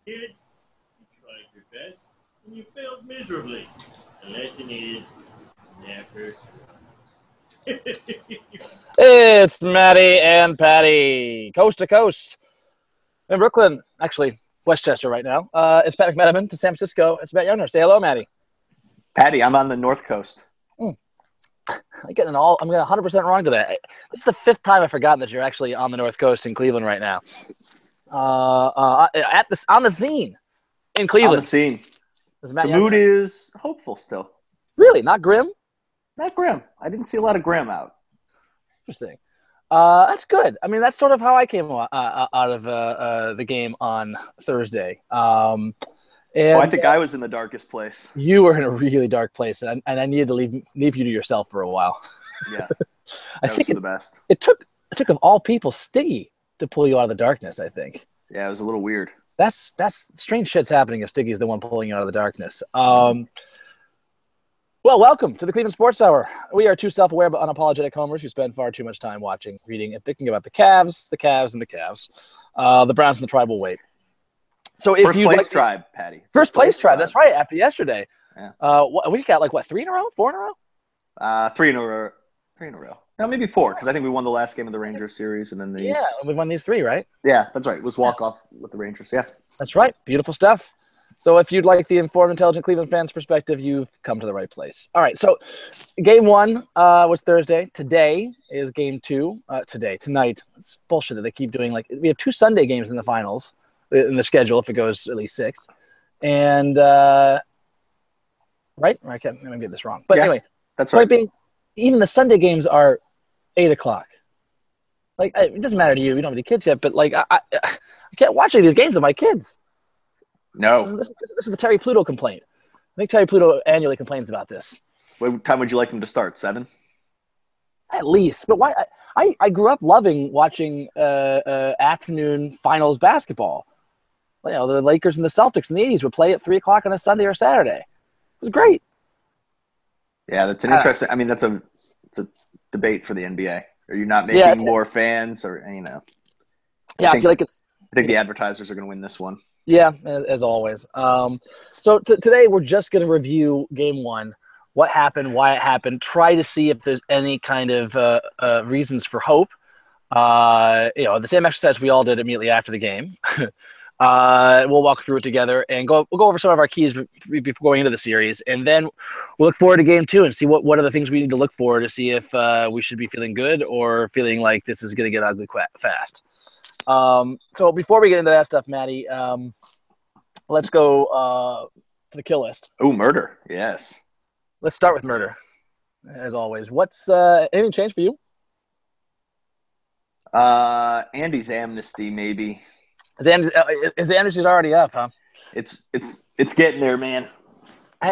Kid, you tried your best, and you failed miserably. The lesson is never It's Matty and Patty, coast to coast in Brooklyn. Actually, Westchester right now. It's Pat McMenamin to San Francisco. It's Matt Youngner. Say hello, Matty. Patty, I'm on the North Coast. I'm getting 100% wrong today. It's the fifth time I've forgotten that you're actually on the North Coast in Cleveland right now. On the scene in Cleveland. On the scene. The mood is hopeful still. Really? Not grim? Not grim. I didn't see a lot of grim out. Interesting. That's good. I mean, that's sort of how I came out of the game on Thursday. I think I was in the darkest place. You were in a really dark place, and I needed to leave you to yourself for a while. Yeah, I think was the best. It took of all people Stiggy to pull you out of the darkness. I think. Yeah, it was a little weird. That's strange shit's happening if Stiggy's the one pulling you out of the darkness. Well, welcome to the Cleveland Sports Hour. We are two self-aware but unapologetic homers who spend far too much time watching, reading, and thinking about the Cavs, and the Browns, and the tribal weight. So if First place tribe, Patty. First place tribe. That's right. After yesterday, yeah. We got 3 in a row, 4 in a row. 3 in a row. 3 in a row. No, maybe 4 because I think we won the last game of the Rangers series, and then these. Yeah, we won these 3, right? Yeah, that's right. It was walk-off with the Rangers. Yeah, that's right. Beautiful stuff. So if you'd like the informed, intelligent Cleveland fans' perspective, you've come to the right place. All right, so game 1 was Thursday. Today is game 2. Tonight. It's bullshit that they keep doing. We have 2 Sunday games in the finals in the schedule if it goes at least 6. And, right? I can't get this wrong. But yeah, anyway, that's right. Even the Sunday games are 8 o'clock. It doesn't matter to you. You don't have any kids yet, but I can't watch any of these games with my kids. No. This is the Terry Pluto complaint. I think Terry Pluto annually complains about this. What time would you like them to start? 7? At least. But why? I grew up loving watching afternoon finals basketball. The Lakers and the Celtics in the 80s would play at 3 o'clock on a Sunday or Saturday. It was great. Yeah, that's an interesting – it's a debate for the NBA. Are you not making more fans or, Yeah, I feel like it's – I think the advertisers are going to win this one. Yeah, as always. So today we're just going to review game 1, what happened, why it happened, try to see if there's any kind of reasons for hope. The same exercise we all did immediately after the game. We'll walk through it together and we'll go over some of our keys before going into the series. And then we'll look forward to game 2 and see what are the things we need to look for to see if we should be feeling good or feeling like this is going to get ugly fast. So before we get into that stuff, Matty, let's go to the kill list. Oh, murder. Yes. Let's start with murder, as always. What's anything changed for you? Andy's amnesty, maybe. His amnesty's already up, huh? It's getting there, man.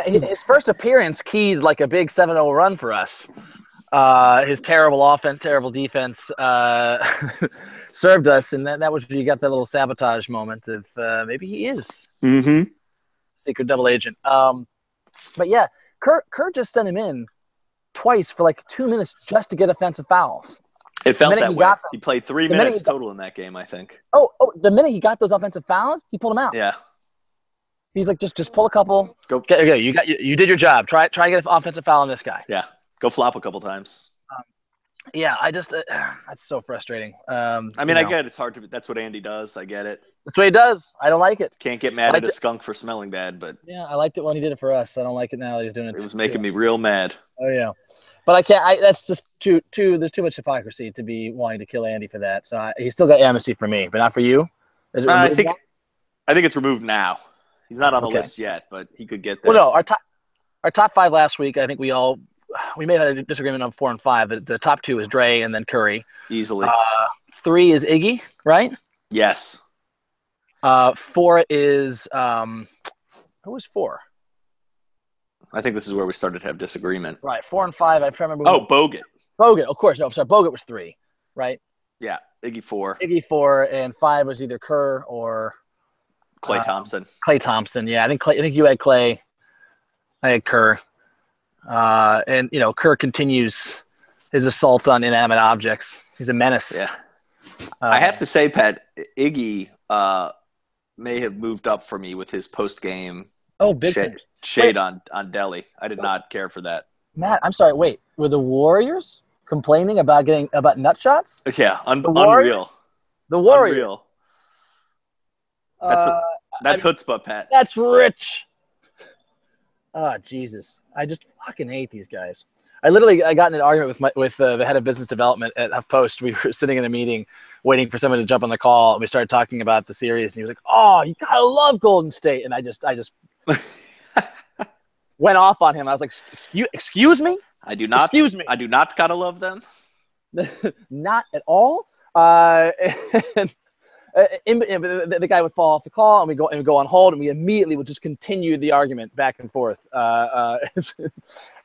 His first appearance keyed like a big 7-0 run for us. His terrible offense, terrible defense served us, and that was where you got that little sabotage moment of maybe he is secret double agent. But yeah, Kurt just sent him in twice for 2 minutes just to get offensive fouls. It felt that way. He played 3 minutes total in that game, I think. Oh! The minute he got those offensive fouls, he pulled them out. Yeah. He's like, just pull a couple. Go. Okay, you did your job. Try to get an offensive foul on this guy. Yeah. Go flop a couple times. I just that's so frustrating. I get it. It's hard to. That's what Andy does. I get it. That's what he does. I don't like it. Can't get mad at a skunk for smelling bad, but yeah, I liked it when he did it for us. I don't like it now that he's doing it. It was making me real mad. Oh yeah, but I can't. That's just too. There's too much hypocrisy to be wanting to kill Andy for that. So he's still got amnesty for me, but not for you. Is it I think it's removed now. He's not on the list yet, but he could get there. Well, no, our top 5 last week. I think we may have had a disagreement on 4 and 5. The top 2 is Dre and then Curry. Easily. 3 is Iggy, right? Yes. 4 is who was 4? I think this is where we started to have disagreement. Right, 4 and 5. I remember. Bogut. Bogut, of course. No, sorry. Bogut was 3, right? Yeah, Iggy 4. Iggy 4, and 5 was either Kerr or Klay Thompson. Klay Thompson, yeah. I think you had Klay. I had Kerr. And Kerr continues his assault on inanimate objects. He's a menace. Yeah. I have to say, Pat, Iggy may have moved up for me with his post-game big time. shade on Delhi. I did not care for that. Matt, I'm sorry. Wait, were the Warriors complaining about nut shots? Yeah, unreal. The Warriors. Unreal. That's chutzpah, Pat. That's rich. Oh, Jesus. I just fucking hate these guys. I got in an argument with the head of business development at HuffPost. We were sitting in a meeting waiting for someone to jump on the call, and we started talking about the series, and he was like, "Oh, you gotta love Golden State." And I just went off on him. I was like, excuse me? I do not. Excuse me. I do not gotta love them. Not at all. The guy would fall off the call, and we go on hold, and we immediately would just continue the argument back and forth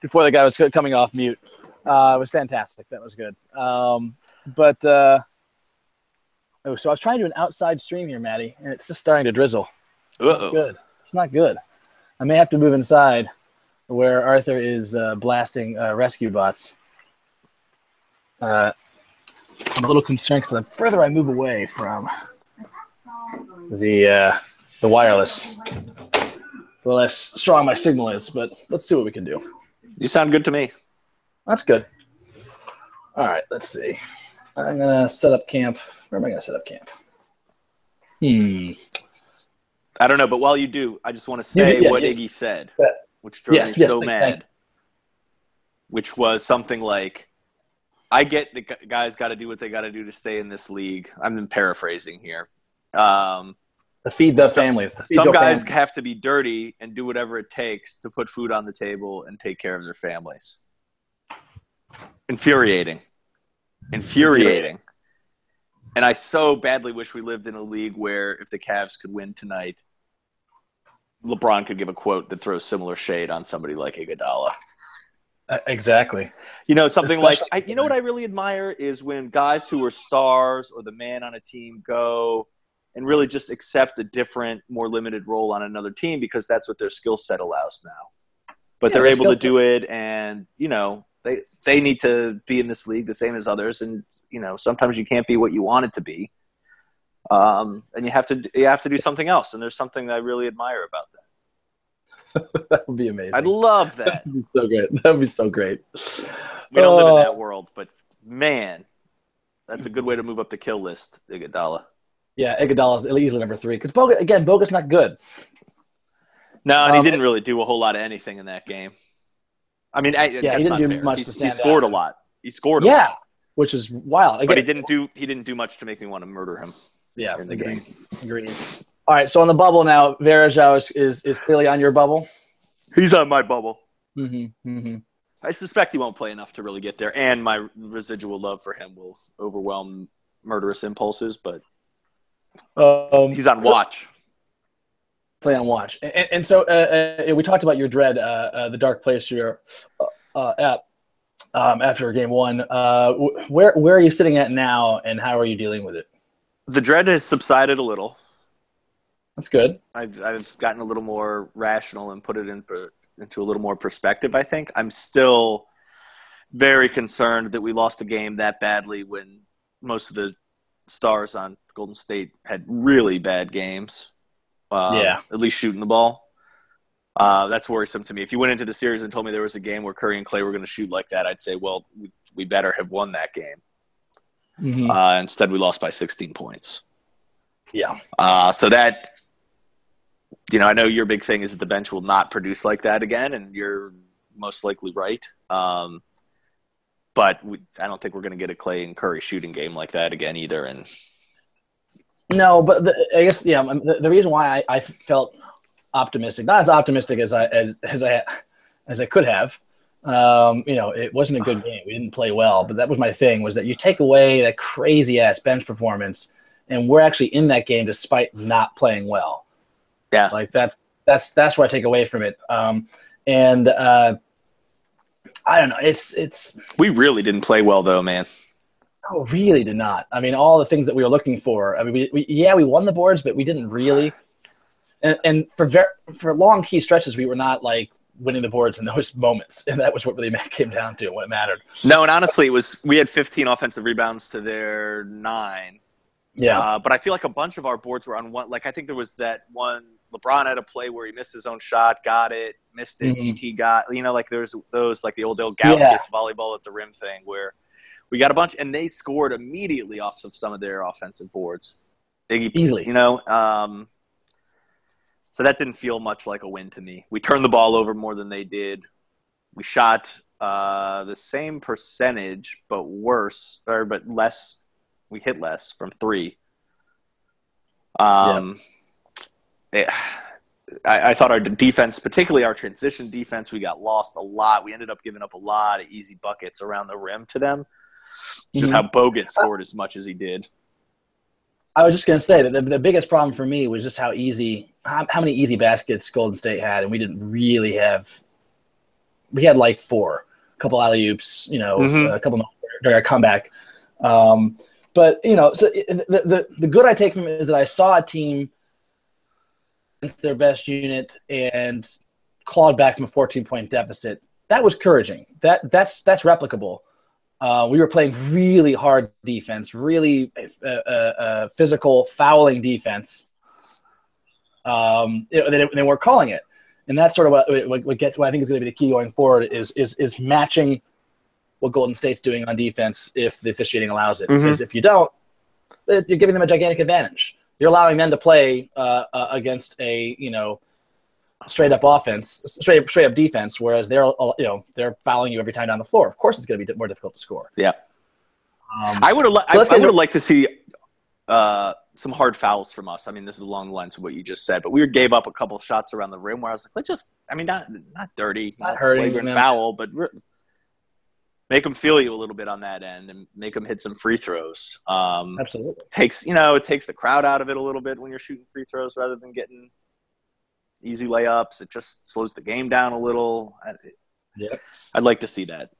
before the guy was coming off mute. It was fantastic. That was good. So I was trying to do an outside stream here, Matty, and it's just starting to drizzle. It's not good. It's not good. I may have to move inside where Arthur is blasting rescue bots. I'm a little concerned because the further I move away from the wireless, the less strong my signal is. But let's see what we can do. You sound good to me. That's good. All right, let's see. I'm gonna set up camp. Where am I gonna set up camp? I don't know, but while you do, I just want to say what Iggy said, which drove me so mad. Which was something like, I get the guys got to do what they got to do to stay in this league. I'm paraphrasing here. To feed the families. Some guys have to be dirty and do whatever it takes to put food on the table and take care of their families. Infuriating. And I so badly wish we lived in a league where if the Cavs could win tonight, LeBron could give a quote that throws similar shade on somebody like Iguodala. Exactly. You know, something like, you know what I really admire is when guys who are stars or the man on a team go and really just accept a different, more limited role on another team because that's what their skill set allows now. But they're able to do it, and, you know, they need to be in this league the same as others, and, you know, sometimes you can't be what you want it to be. And you have to do something else, and there's something that I really admire about that. That would be amazing. I'd love that. That would be so great. That would be so great. We don't live in that world, but man, that's a good way to move up the kill list, Iguodala. Yeah, Iguodala is easily number 3 because Boga's not good. No, and he didn't really do a whole lot of anything in that game. I mean, he didn't do much to stand out. He scored a lot. He scored a lot. Which is wild. Again, but he didn't do much to make me want to murder him. Yeah, in the game. Agreed. All right, so on the bubble now, Varejao is clearly on your bubble. He's on my bubble. Mm-hmm. I suspect he won't play enough to really get there, and my residual love for him will overwhelm murderous impulses. But he's on watch. Play on watch, and so we talked about your dread, the dark place you're at after game 1. Where are you sitting at now, and how are you dealing with it? The dread has subsided a little. That's good. I've gotten a little more rational and put it into a little more perspective, I think. I'm still very concerned that we lost a game that badly when most of the stars on Golden State had really bad games. At least shooting the ball. That's worrisome to me. If you went into the series and told me there was a game where Curry and Clay were going to shoot like that, I'd say, well, we better have won that game. Mm-hmm. Instead, we lost by 16 points. Yeah. So that, you know, I know your big thing is that the bench will not produce like that again, and you're most likely right. But I don't think we're going to get a Clay and Curry shooting game like that again either. And no, but I guess the reason why I felt optimistic, not as optimistic as I could have. It wasn't a good game. We didn't play well, but that was my thing, was that you take away that crazy ass bench performance and we're actually in that game despite not playing well. Yeah. Like that's what I take away from it. I don't know. It's we really didn't play well though, man. Oh, really did not. I mean, all the things that we were looking for. I mean, we won the boards, but we didn't really. And for long key stretches, we were not like winning the boards in those moments, and that was what really came down to what mattered. No, and honestly, we had 15 offensive rebounds to their 9, Yeah. But I feel like a bunch of our boards were on one. Like, I think there was that one LeBron had a play where he missed his own shot, got it, missed it, TT got, like there's those, like the old Gauskas volleyball at the rim thing where we got a bunch, and they scored immediately off of some of their offensive boards. Easily. So that didn't feel much like a win to me. We turned the ball over more than they did. We shot the same percentage, but less. We hit less from three. I thought our defense, particularly our transition defense, we got lost a lot. We ended up giving up a lot of easy buckets around the rim to them. Just how Bogut scored as much as he did. I was just going to say that the biggest problem for me was just how many easy baskets Golden State had, and we didn't really have. We had like 4, a couple alley-oops, a couple during our comeback. But so the good I take from it is that I saw a team against their best unit and clawed back from a 14-point deficit. That was encouraging. That's replicable. We were playing really hard defense, really physical fouling defense. They weren't calling it, and that's sort of what I think is going to be the key going forward is matching what Golden State's doing on defense if the officiating allows it. Because if you don't, you're giving them a gigantic advantage. You're allowing them to play against a straight up offense, straight up defense, whereas they're fouling you every time down the floor. Of course, it's going to be more difficult to score. Yeah, I would have liked to see some hard fouls from us. I mean, this is along the lines of what you just said, but we gave up a couple shots around the rim where I was like, not dirty, not flagrant foul, but make them feel you a little bit on that end and make them hit some free throws. Absolutely. It takes the crowd out of it a little bit when you're shooting free throws rather than getting easy layups. It just slows the game down a little. I'd like to see that.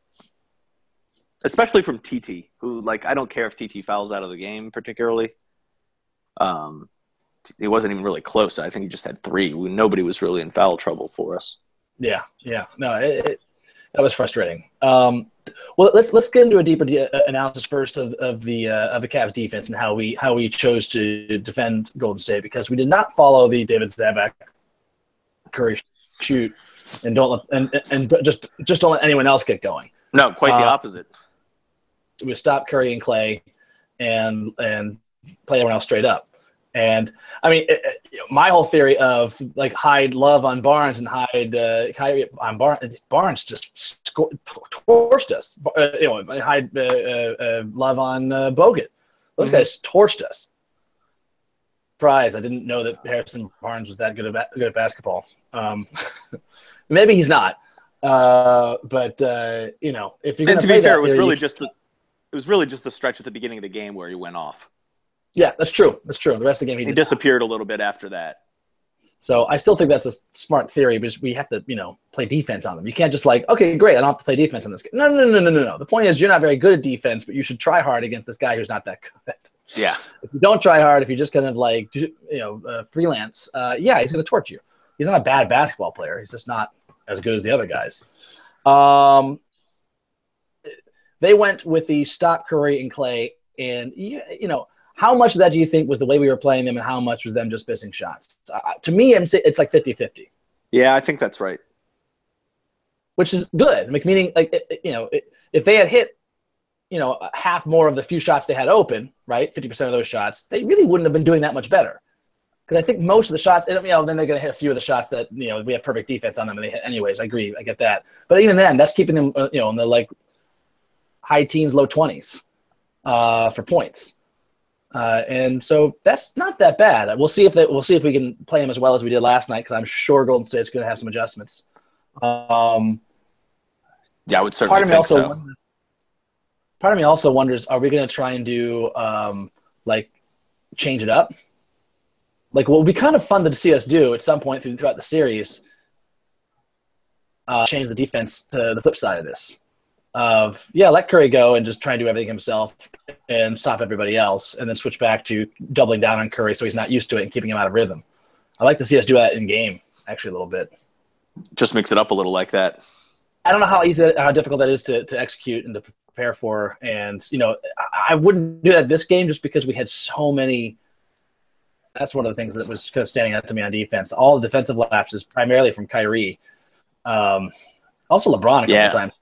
Especially from TT, who, I don't care if TT fouls out of the game particularly. It wasn't even really close. I think he just had 3. Nobody was really in foul trouble for us. Yeah. No, that was frustrating. Well, let's get into a deeper analysis first of the Cavs defense and how we chose to defend Golden State, because we did not follow the David Zabak Curry shoot and just don't let anyone else get going. No, quite the opposite. We stopped Curry and Clay and play everyone else straight up. And I mean, my whole theory of hide Love on Barnes and hide Kyrie on Barnes just torched us. Hide Love on Bogut. Those guys torched us. Surprise! I didn't know that Harrison Barnes was that good at basketball. Maybe he's not. But if you're going to play fair, that, it was really just the stretch at the beginning of the game where he went off. Yeah, that's true. The rest of the game he disappeared a little bit after that. So I still think that's a smart theory, because we have to, play defense on them. You can't just okay, great, I don't have to play defense on this guy. No. The point is, you're not very good at defense, but you should try hard against this guy who's not that good. Yeah. If you don't try hard, if you just kind of freelance, he's going to torch you. He's not a bad basketball player. He's just not as good as the other guys. They went with the stop Curry and Clay, and how much of that do you think was the way we were playing them, and how much was them just missing shots? To me, it's like 50-50. Yeah, I think that's right. Which is good. Meaning, if they had hit, half more of the few shots they had open, right, 50% of those shots, they really wouldn't have been doing that much better. Because I think most of the shots, then they're going to hit a few of the shots that, we have perfect defense on them, and they hit anyways. I agree. I get that. But even then, that's keeping them, in the, high teens, low 20s for points. And so that's not that bad. We'll see if we can play them as well as we did last night, because I'm sure Golden State's going to have some adjustments. I would certainly think so. Part of me also wonders, are we going to try and do change it up? What would be kind of fun to see us do at some point throughout the series, change the defense to the flip side of this. Let Curry go and just try and do everything himself and stop everybody else, and then switch back to doubling down on Curry so he's not used to it and keeping him out of rhythm. I'd like to see us do that in game, actually, a little bit. Just mix it up a little like that. I don't know how difficult that is to execute and to prepare for, and I wouldn't do that this game just because we had so many. That's one of the things that was kind of standing out to me on defense. All the defensive lapses, primarily from Kyrie. Also LeBron a couple times.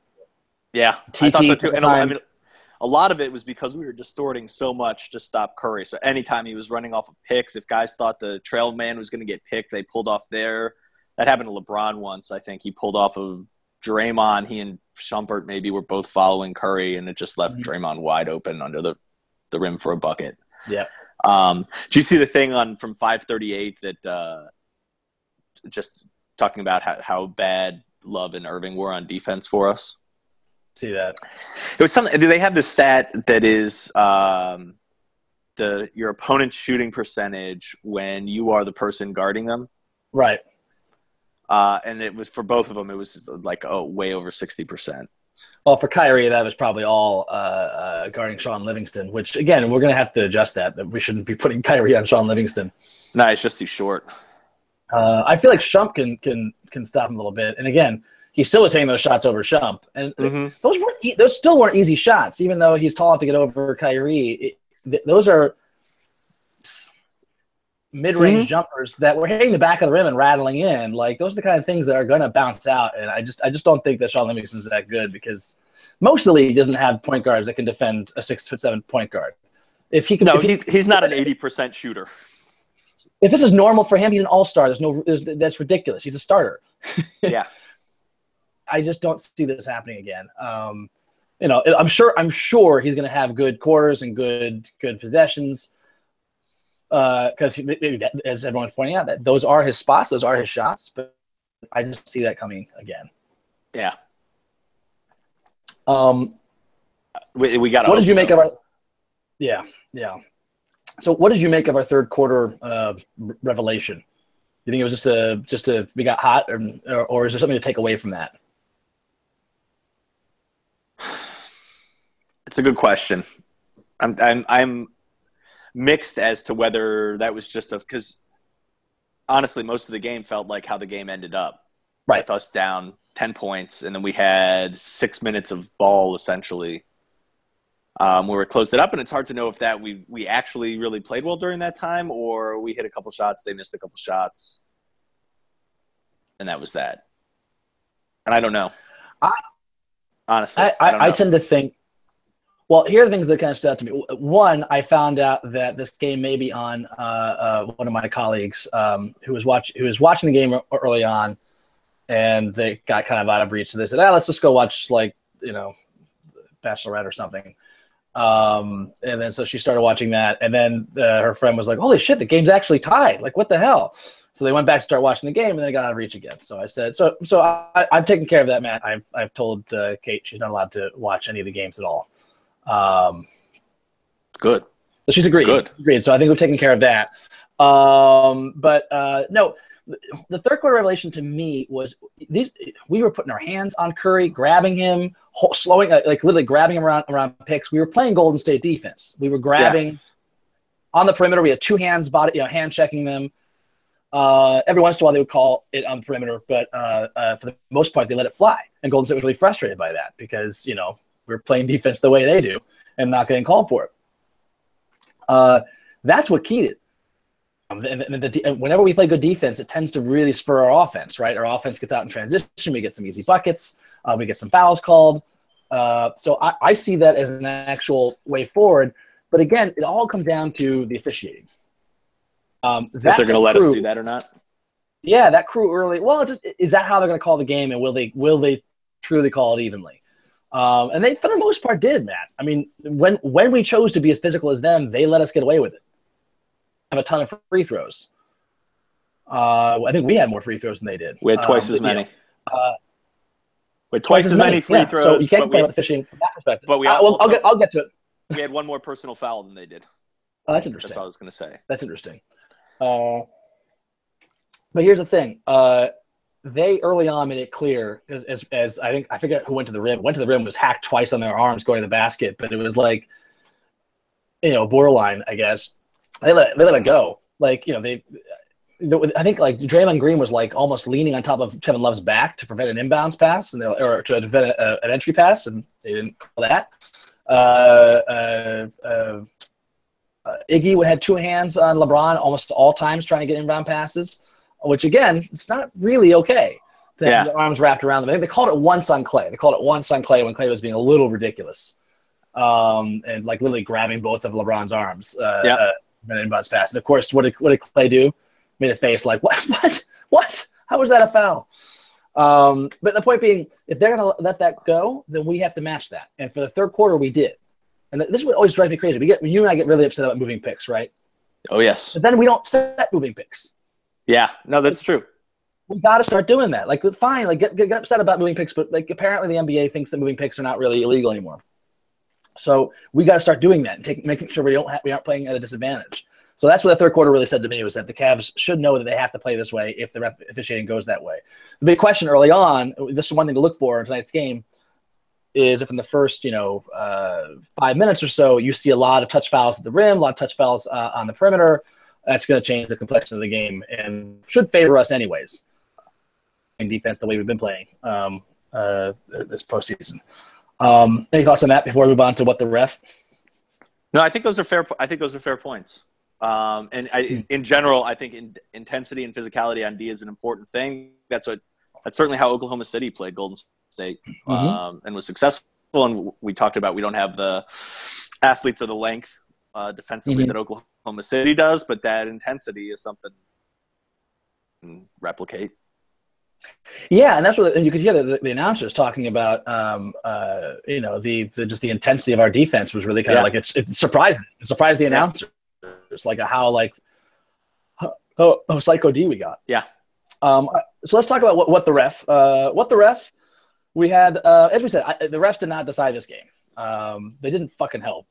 Yeah, TT I thought so too. And a lot of it was because we were distorting so much to stop Curry. So anytime he was running off of picks, if guys thought the trail man was going to get picked, they pulled off there. That happened to LeBron once. I think he pulled off of Draymond. He and Shumpert maybe were both following Curry, and it just left Draymond wide open under the rim for a bucket. Yeah. Do you see the thing from 538 that just talking about how bad Love and Irving were on defense for us? See that. It was something. They have this stat that is your opponent's shooting percentage when you are the person guarding them. Right. And it was for both of them. It was like way over 60%. Well, for Kyrie, that was probably all guarding Sean Livingston. Which again, we're going to have to adjust that we shouldn't be putting Kyrie on Sean Livingston. No, it's just too short. I feel like Shump can stop him a little bit, and again. He still was hitting those shots over Shump, and those still weren't easy shots. Even though he's tall enough to get over Kyrie, those are mid-range jumpers that were hitting the back of the rim and rattling in. Like those are the kind of things that are going to bounce out. And I just don't think that Sean Livingston's that good because most of the league doesn't have point guards that can defend a 6'7" point guard. If he can, he's not an 80% shooter. If this is normal for him, he's an all-star. That's ridiculous. He's a starter. Yeah. I just don't see this happening again. I'm sure he's going to have good quarters and good possessions because as everyone's pointing out, that those are his spots, those are his shots. But I just see that coming again. Yeah. We got. What did you make of our? Yeah. So, what did you make of our third quarter revelation? You think it was just a we got hot, or is there something to take away from that? It's a good question. I'm mixed as to whether that was just because honestly, most of the game felt like how the game ended up. Right. With us down 10 points, and then we had 6 minutes of ball essentially. Where we closed it up, and it's hard to know if that we actually really played well during that time, or we hit a couple shots, they missed a couple shots, and that was that. And I don't know. Honestly, I tend to think. Well, here are the things that kind of stood out to me. One, I found out that this game may be on one of my colleagues who was watching the game early on, and they got kind of out of reach. So they said, let's just go watch Bachelorette or something. And then so she started watching that, and then her friend was like, "Holy shit, the game's actually tied! Like, what the hell?" So they went back to start watching the game, and they got out of reach again. So I said, "So I've taken care of that, Matt. I've told Kate she's not allowed to watch any of the games at all." Good. So she's agreed. Good. Agreed. So I think we've taken care of that. But no, the third quarter revelation to me was we were putting our hands on Curry, grabbing him, slowing, like literally grabbing him around picks. We were playing Golden State defense. We were grabbing on the perimeter. We had two hands, hand checking them. Every once in a while they would call it on the perimeter, but for the most part they let it fly. And Golden State was really frustrated by that because we're playing defense the way they do and not getting called for it. That's what keyed it. And whenever we play good defense, it tends to really spur our offense, right? Our offense gets out in transition. We get some easy buckets. We get some fouls called. So I see that as an actual way forward. But again, it all comes down to the officiating. If they're going to let us do that or not? Yeah, that crew early. Well, is that how they're going to call the game, and will they truly call it evenly? And they, for the most part, did, Matt. I mean, when we chose to be as physical as them, they let us get away with it. Have a ton of free throws. I think we had more free throws than they did. We had twice as many. We had twice as many free throws. So you can't complain about the fishing from that perspective. But I'll get to it. We had one more personal foul than they did. Oh, that's interesting. That's what I was going to say. That's interesting. But here's the thing. They early on made it clear, as I forget who went to the rim. Went to the rim, was hacked twice on their arms going to the basket, but it was like, borderline, I guess. They let it go. Like, I think like Draymond Green was like almost leaning on top of Kevin Love's back to prevent an inbounds pass or to prevent an entry pass, and they didn't call that. Iggy had two hands on LeBron almost all times trying to get inbound passes, which, again, it's not really okay to have your arms wrapped around them. I think they called it once on Clay. They called it once on Clay when Clay was being a little ridiculous and, like, literally grabbing both of LeBron's arms in an inbounds pass. And, of course, what did Clay do? Made a face like, what? How was that a foul? But the point being, if they're going to let that go, then we have to match that. And for the third quarter, we did. And this is what always drives me crazy. You and I get really upset about moving picks, right? Oh, yes. But then we don't set moving picks. Yeah, no, that's true. We got to start doing that. Like, fine, like get upset about moving picks, but like apparently the NBA thinks that moving picks are not really illegal anymore. So we got to start doing that and making sure we aren't playing at a disadvantage. So that's what the third quarter really said to me, was that the Cavs should know that they have to play this way if the ref officiating goes that way. The big question early on, this is one thing to look for in tonight's game, is if in the first 5 minutes or so you see a lot of touch fouls at the rim, a lot of touch fouls on the perimeter, that's going to change the complexion of the game and should favor us anyways in defense the way we've been playing this postseason. Any thoughts on that before we move on to what the ref? No, I think those are fair. I think those are fair points. In general, I think intensity and physicality on D is an important thing. That's certainly how Oklahoma City played Golden State and was successful. And we talked about we don't have the athletes of the length defensively that Oklahoma City does, but that intensity is something we can replicate. Yeah, and that's what you could hear the announcers talking about. Just the intensity of our defense was really kind of like it's surprising. It surprised the announcers. It's like how psycho D we got. Yeah. So let's talk about what the ref. We had, as we said, the refs did not decide this game. They didn't fucking help.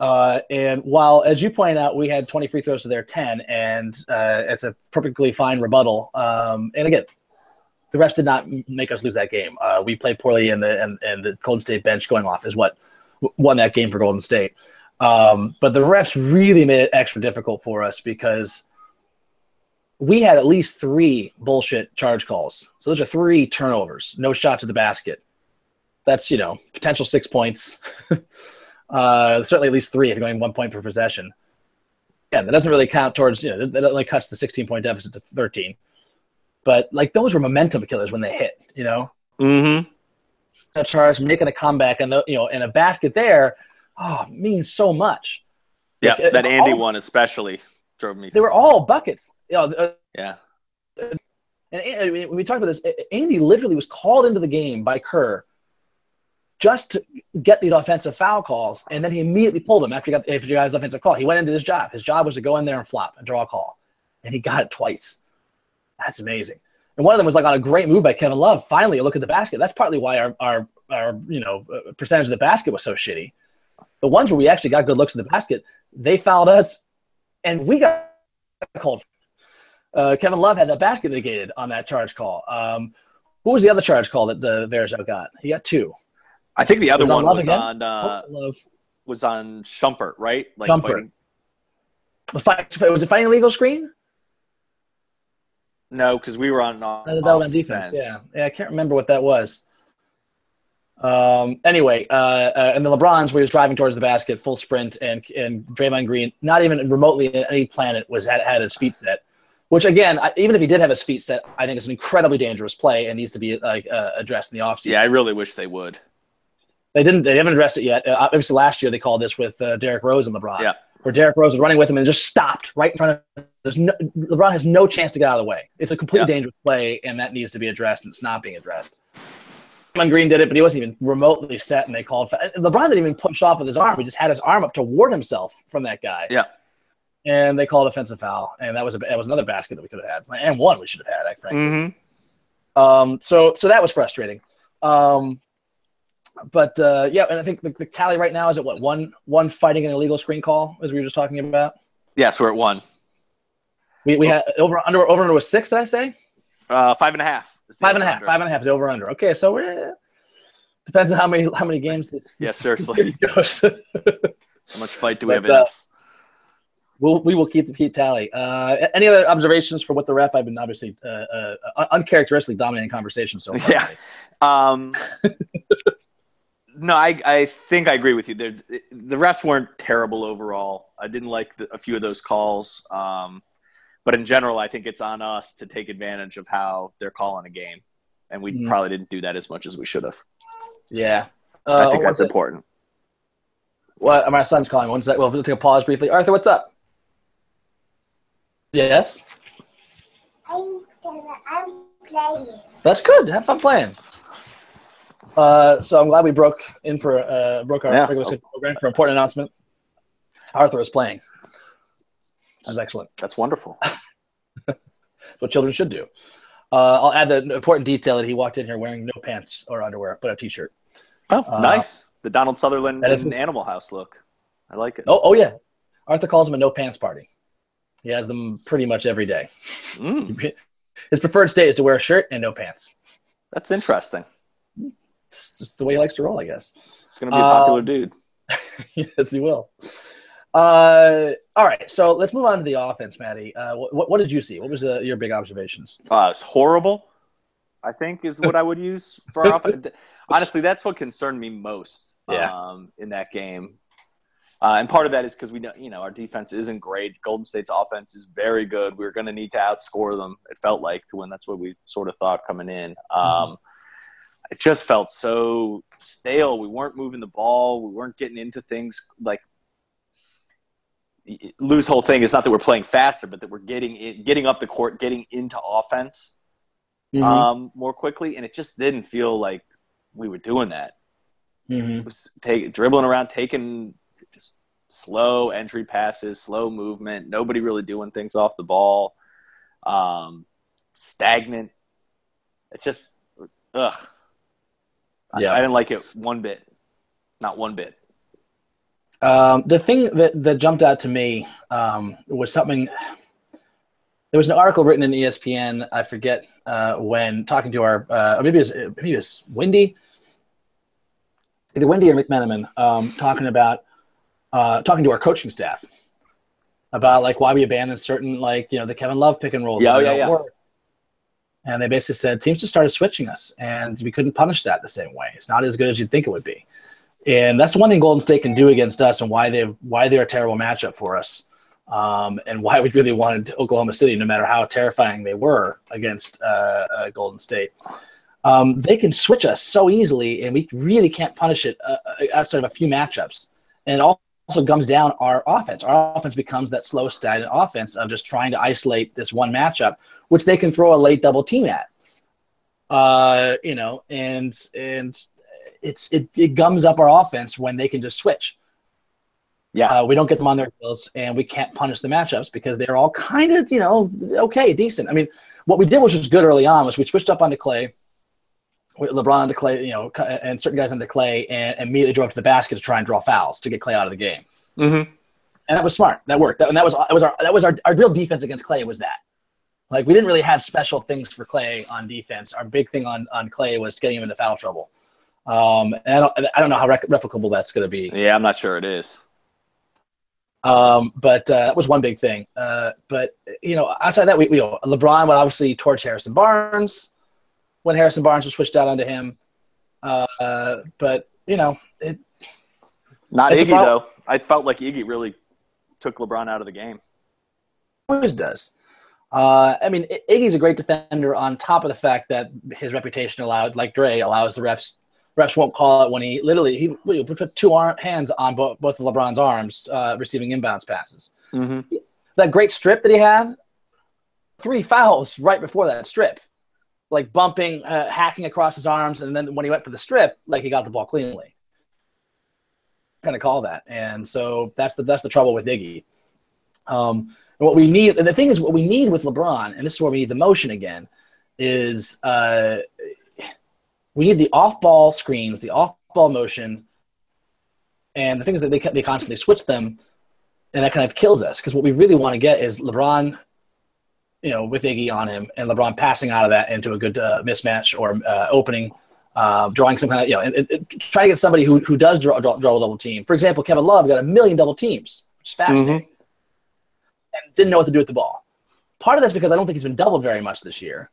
And while, as you pointed out, we had 20 free throws to their 10, and it's a perfectly fine rebuttal. And again, the refs did not make us lose that game. We played poorly, and the Golden State bench going off is what won that game for Golden State. But the refs really made it extra difficult for us because we had at least 3 bullshit charge calls. So those are 3 turnovers, no shots at the basket. That's, potential 6 points. Certainly at least 3 if you're going 1 point per possession. Yeah, that doesn't really count towards, that only cuts the 16-point deficit to 13. But, like, those were momentum killers when they hit, Mm-hmm. That charge, making a comeback, and, and a basket there, means so much. Yeah, like, that Andy one especially drove me. They were all buckets. Yeah. And when we talked about this, Andy literally was called into the game by Kerr just to get these offensive foul calls, and then he immediately pulled him after he got his offensive call. He went into his job. His job was to go in there and flop and draw a call, and he got it twice. That's amazing. And one of them was like on a great move by Kevin Love. Finally, a look at the basket. That's partly why our percentage of the basket was so shitty. The ones where we actually got good looks at the basket, they fouled us, and we got called. Kevin Love had that basket negated on that charge call. Who was the other charge call that the Verzo got? He got 2. I think the other one was on on Shumpert, right? Like Shumpert. Was it fighting a legal screen? No, because we were on defense. Yeah, I can't remember what that was. Anyway, and the LeBron's where he was driving towards the basket, full sprint, and Draymond Green, not even remotely in any planet, had his feet set. Which, again, even if he did have his feet set, I think it's an incredibly dangerous play and needs to be addressed in the offseason. Yeah, I really wish they would. They haven't addressed it yet. Obviously, last year they called this with Derrick Rose and LeBron. Yeah. Where Derrick Rose was running with him and just stopped right in front of LeBron has no chance to get out of the way. It's a completely dangerous play, and that needs to be addressed, and it's not being addressed. Draymond Green did it, but he wasn't even remotely set, and they called. LeBron didn't even push off with his arm. He just had his arm up to ward himself from that guy. Yeah. And they called offensive foul, and that was another basket that we could have had, and one we should have had, I frankly. Mm-hmm. So that was frustrating. But and I think the tally right now is at what, one fighting an illegal screen call, as we were just talking about. Yes, we're at 1. We had over under was 6. Did I say? 5.5. 5.5. 5.5 is over under. Okay, so we're depends on how many games this. Yeah, seriously. Goes. How much fight do we have in us? We will keep tally. Any other observations for what the ref? I've been obviously uncharacteristically dominating conversation so far. Yeah. No, I think I agree with you. The refs weren't terrible overall. I didn't like a few of those calls. But in general, I think it's on us to take advantage of how they're calling a game. And we probably didn't do that as much as we should have. Yeah. I think that's important. What? My son's calling. One sec. We'll take a pause briefly. Arthur, what's up? Yes? I'm playing. That's good. Have fun playing. So I'm glad we broke our regular schedule program for an important announcement. Arthur is playing. That's excellent. That's wonderful. What children should do. I'll add the important detail that he walked in here wearing no pants or underwear, but a T-shirt. Oh, nice. The Donald Sutherland in Animal House look. I like it. Oh, yeah. Arthur calls them a no pants party. He has them pretty much every day. His preferred state is to wear a shirt and no pants. That's interesting. It's just the way he likes to roll, I guess. It's going to be a popular dude. Yes, he will. All right, so let's move on to the offense, Matty. What did you see? What was your big observations? It's horrible, I think, is what I would use for our offense. Honestly, that's what concerned me most in that game. And part of that is because we know our defense isn't great. Golden State's offense is very good. We were going to need to outscore them, it felt like, to win. That's what we sort of thought coming in. It just felt so stale. We weren't moving the ball. We weren't getting into things like Lou's whole thing is not that we're playing faster, but that we're getting up the court, getting into offense more quickly. And it just didn't feel like we were doing that. It was dribbling around, taking just slow entry passes, slow movement, nobody really doing things off the ball, stagnant. It just, I didn't like it one bit, not one bit. The thing that jumped out to me was something. There was an article written in ESPN. I forget when talking to our maybe it was Wendy, either Wendy or McMenamin, talking to our coaching staff about like why we abandoned certain the Kevin Love pick and rolls. Yeah. And they basically said teams just started switching us, and we couldn't punish that the same way. It's not as good as you'd think it would be. And that's one thing Golden State can do against us, and why they're a terrible matchup for us, and why we really wanted Oklahoma City, no matter how terrifying they were against Golden State. They can switch us so easily, and we really can't punish it outside of a few matchups. And it also comes down our offense. Our offense becomes that slow, stagnant offense of just trying to isolate this one matchup, which they can throw a late double team at. And it gums up our offense when they can just switch. Yeah, we don't get them on their heels, and we can't punish the matchups because they're all kind of okay, decent. I mean, what we did, which was good early on, was we switched up onto Clay, LeBron onto Clay, and certain guys onto Clay, and immediately drove to the basket to try and draw fouls to get Clay out of the game. And that was smart. That worked. That was our real defense against Clay was that. Like, we didn't really have special things for Clay on defense. Our big thing on Clay was getting him into foul trouble. And I don't know how replicable that's going to be. Yeah, I'm not sure it is. But that was one big thing. But outside that, we LeBron would obviously torch Harrison Barnes when Harrison Barnes was switched out onto him. But not Iggy though. I felt like Iggy really took LeBron out of the game. Always does. I mean, Iggy's a great defender on top of the fact that his reputation allows the refs. Refs won't call it when he put two hands on both of LeBron's arms receiving inbounds passes. That great strip that he had, 3 fouls right before that strip, like bumping, hacking across his arms, and then when he went for the strip, like he got the ball cleanly. Kind of call that, and so that's the trouble with Iggy. What we need, and the thing is, what we need with LeBron, and this is where we need the motion again, is we need the off-ball screens, the off-ball motion, and the thing is that they constantly switch them, and that kind of kills us, because what we really want to get is LeBron, with Iggy on him, and LeBron passing out of that into a good mismatch or opening, drawing some kind of, and try to get somebody who does draw a double team. For example, Kevin Love got 1 million double teams, which is fascinating. And didn't know what to do with the ball. Part of that's because I don't think he's been doubled very much this year.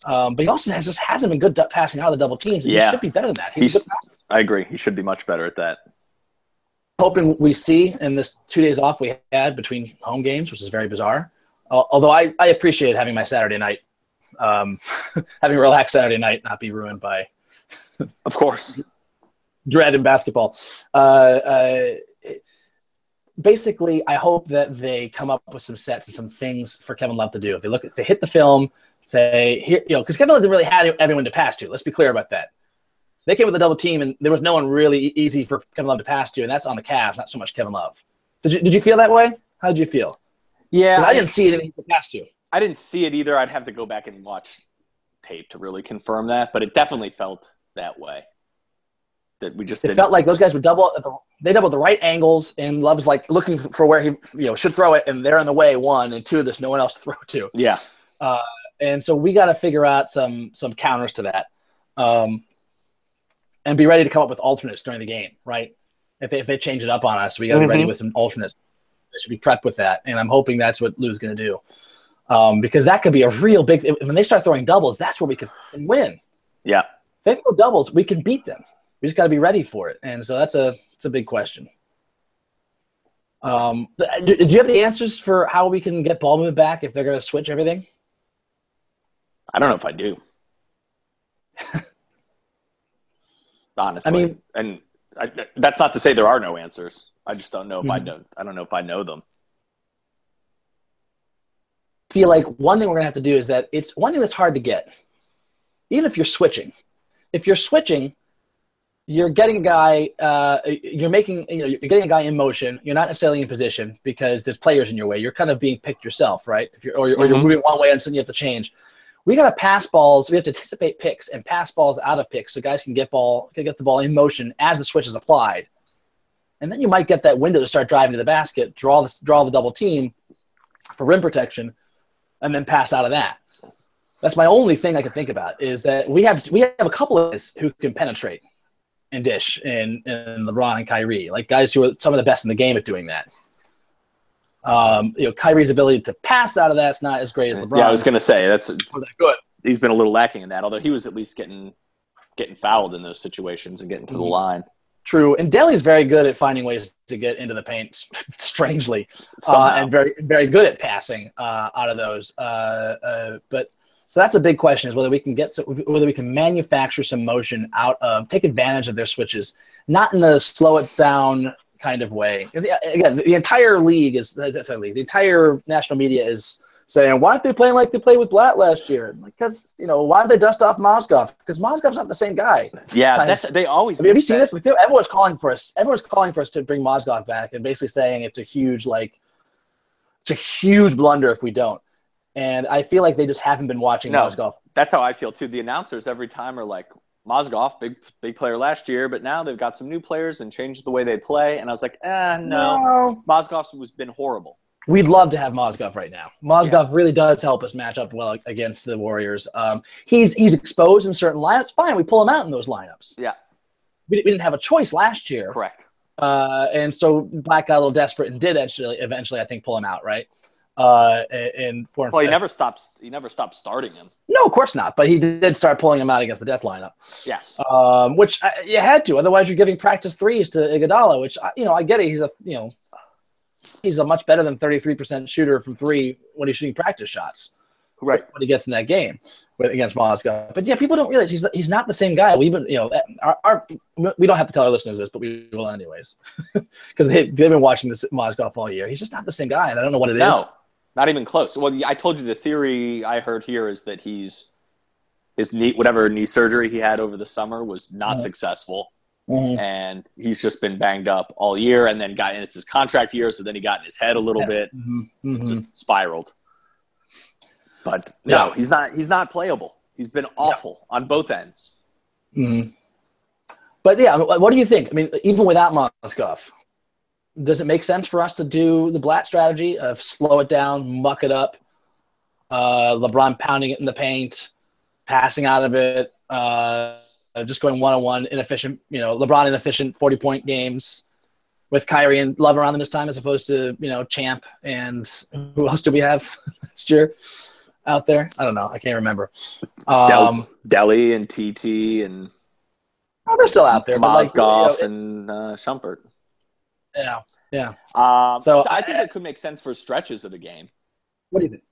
But he also hasn't been good passing out of the double teams. And he should be better than that. He's a good passer. I agree. He should be much better at that. Hoping we see in this 2 days off we had between home games, which is very bizarre. Although I appreciate having my Saturday night, having a relaxed Saturday night, not be ruined by, of course, dread in basketball. Basically, I hope that they come up with some sets and some things for Kevin Love to do. If they hit the film, say here, because Kevin Love didn't really have everyone to pass to. Let's be clear about that. They came with a double team, and there was no one really easy for Kevin Love to pass to, and that's on the Cavs, not so much Kevin Love. Did you feel that way? How did you feel? Yeah, I didn't see anything to pass to. I didn't see it either. I'd have to go back and watch tape to really confirm that, but it definitely felt that way. That we just felt like those guys would they doubled the right angles, and Love's like looking for where he should throw it, and they're in the way, one, and two, there's no one else to throw to. Yeah. And so we got to figure out some counters to that. And be ready to come up with alternates during the game, right? If they change it up on us, we got to be ready with some alternates. They should be prepped with that, and I'm hoping that's what Lou's going to do, because that could be a real big. When they start throwing doubles, that's where we can win. Yeah, if they throw doubles, we can beat them. We just got to be ready for it, and so it's a big question. Do you have the answers for how we can get ball movement back if they're going to switch everything? I don't know if I do. Honestly, I mean, and that's not to say there are no answers. I just don't know if I don't know if I know them. I feel like one thing we're gonna have to do is that it's one thing that's hard to get, even if you're switching. If you're switching, you're getting a guy. You're getting a guy in motion. You're not necessarily in position because there's players in your way. You're kind of being picked yourself, right? If you're moving one way and suddenly you have to change. We got to pass balls. We have to anticipate picks and pass balls out of picks so guys can get the ball in motion as the switch is applied. And then you might get that window to start driving to the basket, draw the double team for rim protection, and then pass out of that. That's my only thing I can think about is that we have a couple of guys who can penetrate and dish in LeBron and Kyrie, like guys who are some of the best in the game at doing that. Kyrie's ability to pass out of that's not as great as LeBron. Yeah, I was going to say that's good. He's been a little lacking in that, although he was at least getting fouled in those situations and getting to the line. True, and Delly's very good at finding ways to get into the paint, strangely, and very very good at passing out of those. But so that's a big question: is whether we can manufacture some motion take advantage of their switches, not in a slow it down kind of way. Because again, the entire league the entire national media is saying, why aren't they playing like they played with Blatt last year? Because why did they dust off Mozgov? Because Mozgov's not the same guy. Yeah, they always. Have you seen this? Everyone's calling for us. Everyone's calling for us to bring Mozgov back, and basically saying it's a huge blunder if we don't. And I feel like they just haven't been watching Mozgov. That's how I feel too. The announcers every time are like, Mozgov, big player last year, but now they've got some new players and changed the way they play. And I was like, no. Mozgov has been horrible. We'd love to have Mozgov right now. Mozgov really does help us match up well against the Warriors. He's exposed in certain lineups. Fine, we pull him out in those lineups. Yeah. We didn't have a choice last year. Correct. And so Black got a little desperate and did eventually, I think, pull him out, right? He never stopped starting him. No, of course not. But he did start pulling him out against the death lineup. Yes. Which you had to. Otherwise, you're giving practice threes to Iguodala, which I get it. He's a much better than 33% shooter from three when he's shooting practice shots. Right. When he gets in that game against Moscow. But yeah, people don't realize he's not the same guy. We don't have to tell our listeners this, but we will anyways, because they've been watching this Moscow all year. He's just not the same guy, and I don't know what it is. No, not even close. Well, I told you the theory I heard here is that his knee surgery he had over the summer was not successful. Mm-hmm. And he's just been banged up all year, and then it's his contract year, so then he got in his head a little bit, just spiraled. But no, he's not playable. He's been awful on both ends. Mm-hmm. But yeah, what do you think? I mean, even without Mozgov, does it make sense for us to do the Blatt strategy of slow it down, muck it up, LeBron pounding it in the paint, passing out of it, just going one-on-one, inefficient, LeBron inefficient 40-point games with Kyrie and Love around them this time as opposed to, Champ and who else do we have last year out there? I don't know. I can't remember. Delly and TT and Oh, they're still out there. But Mozgov and Shumpert. Yeah, yeah. So I think it could make sense for stretches of the game. What do you think?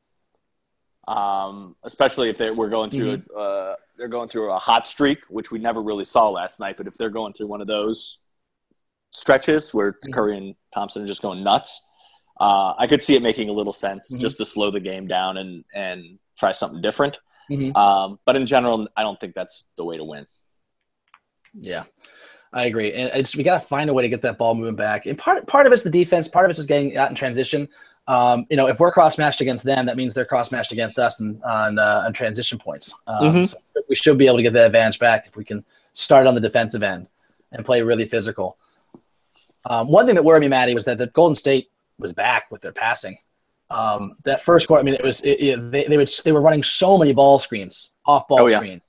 Especially if we're going through they're going through a hot streak, which we never really saw last night. But if they're going through one of those stretches where Curry and Thompson are just going nuts, I could see it making a little sense just to slow the game down and try something different. But in general, I don't think that's the way to win. Yeah, I agree. And we got to find a way to get that ball moving back. And part of it's the defense. Part of it's just getting out in transition. If we're cross-matched against them, that means they're cross-matched against us on transition points. So we should be able to get that advantage back if we can start on the defensive end and play really physical. One thing that worried me, Matty, was that the Golden State was back with their passing. That first quarter, I mean, they were running so many ball screens, off-ball screens,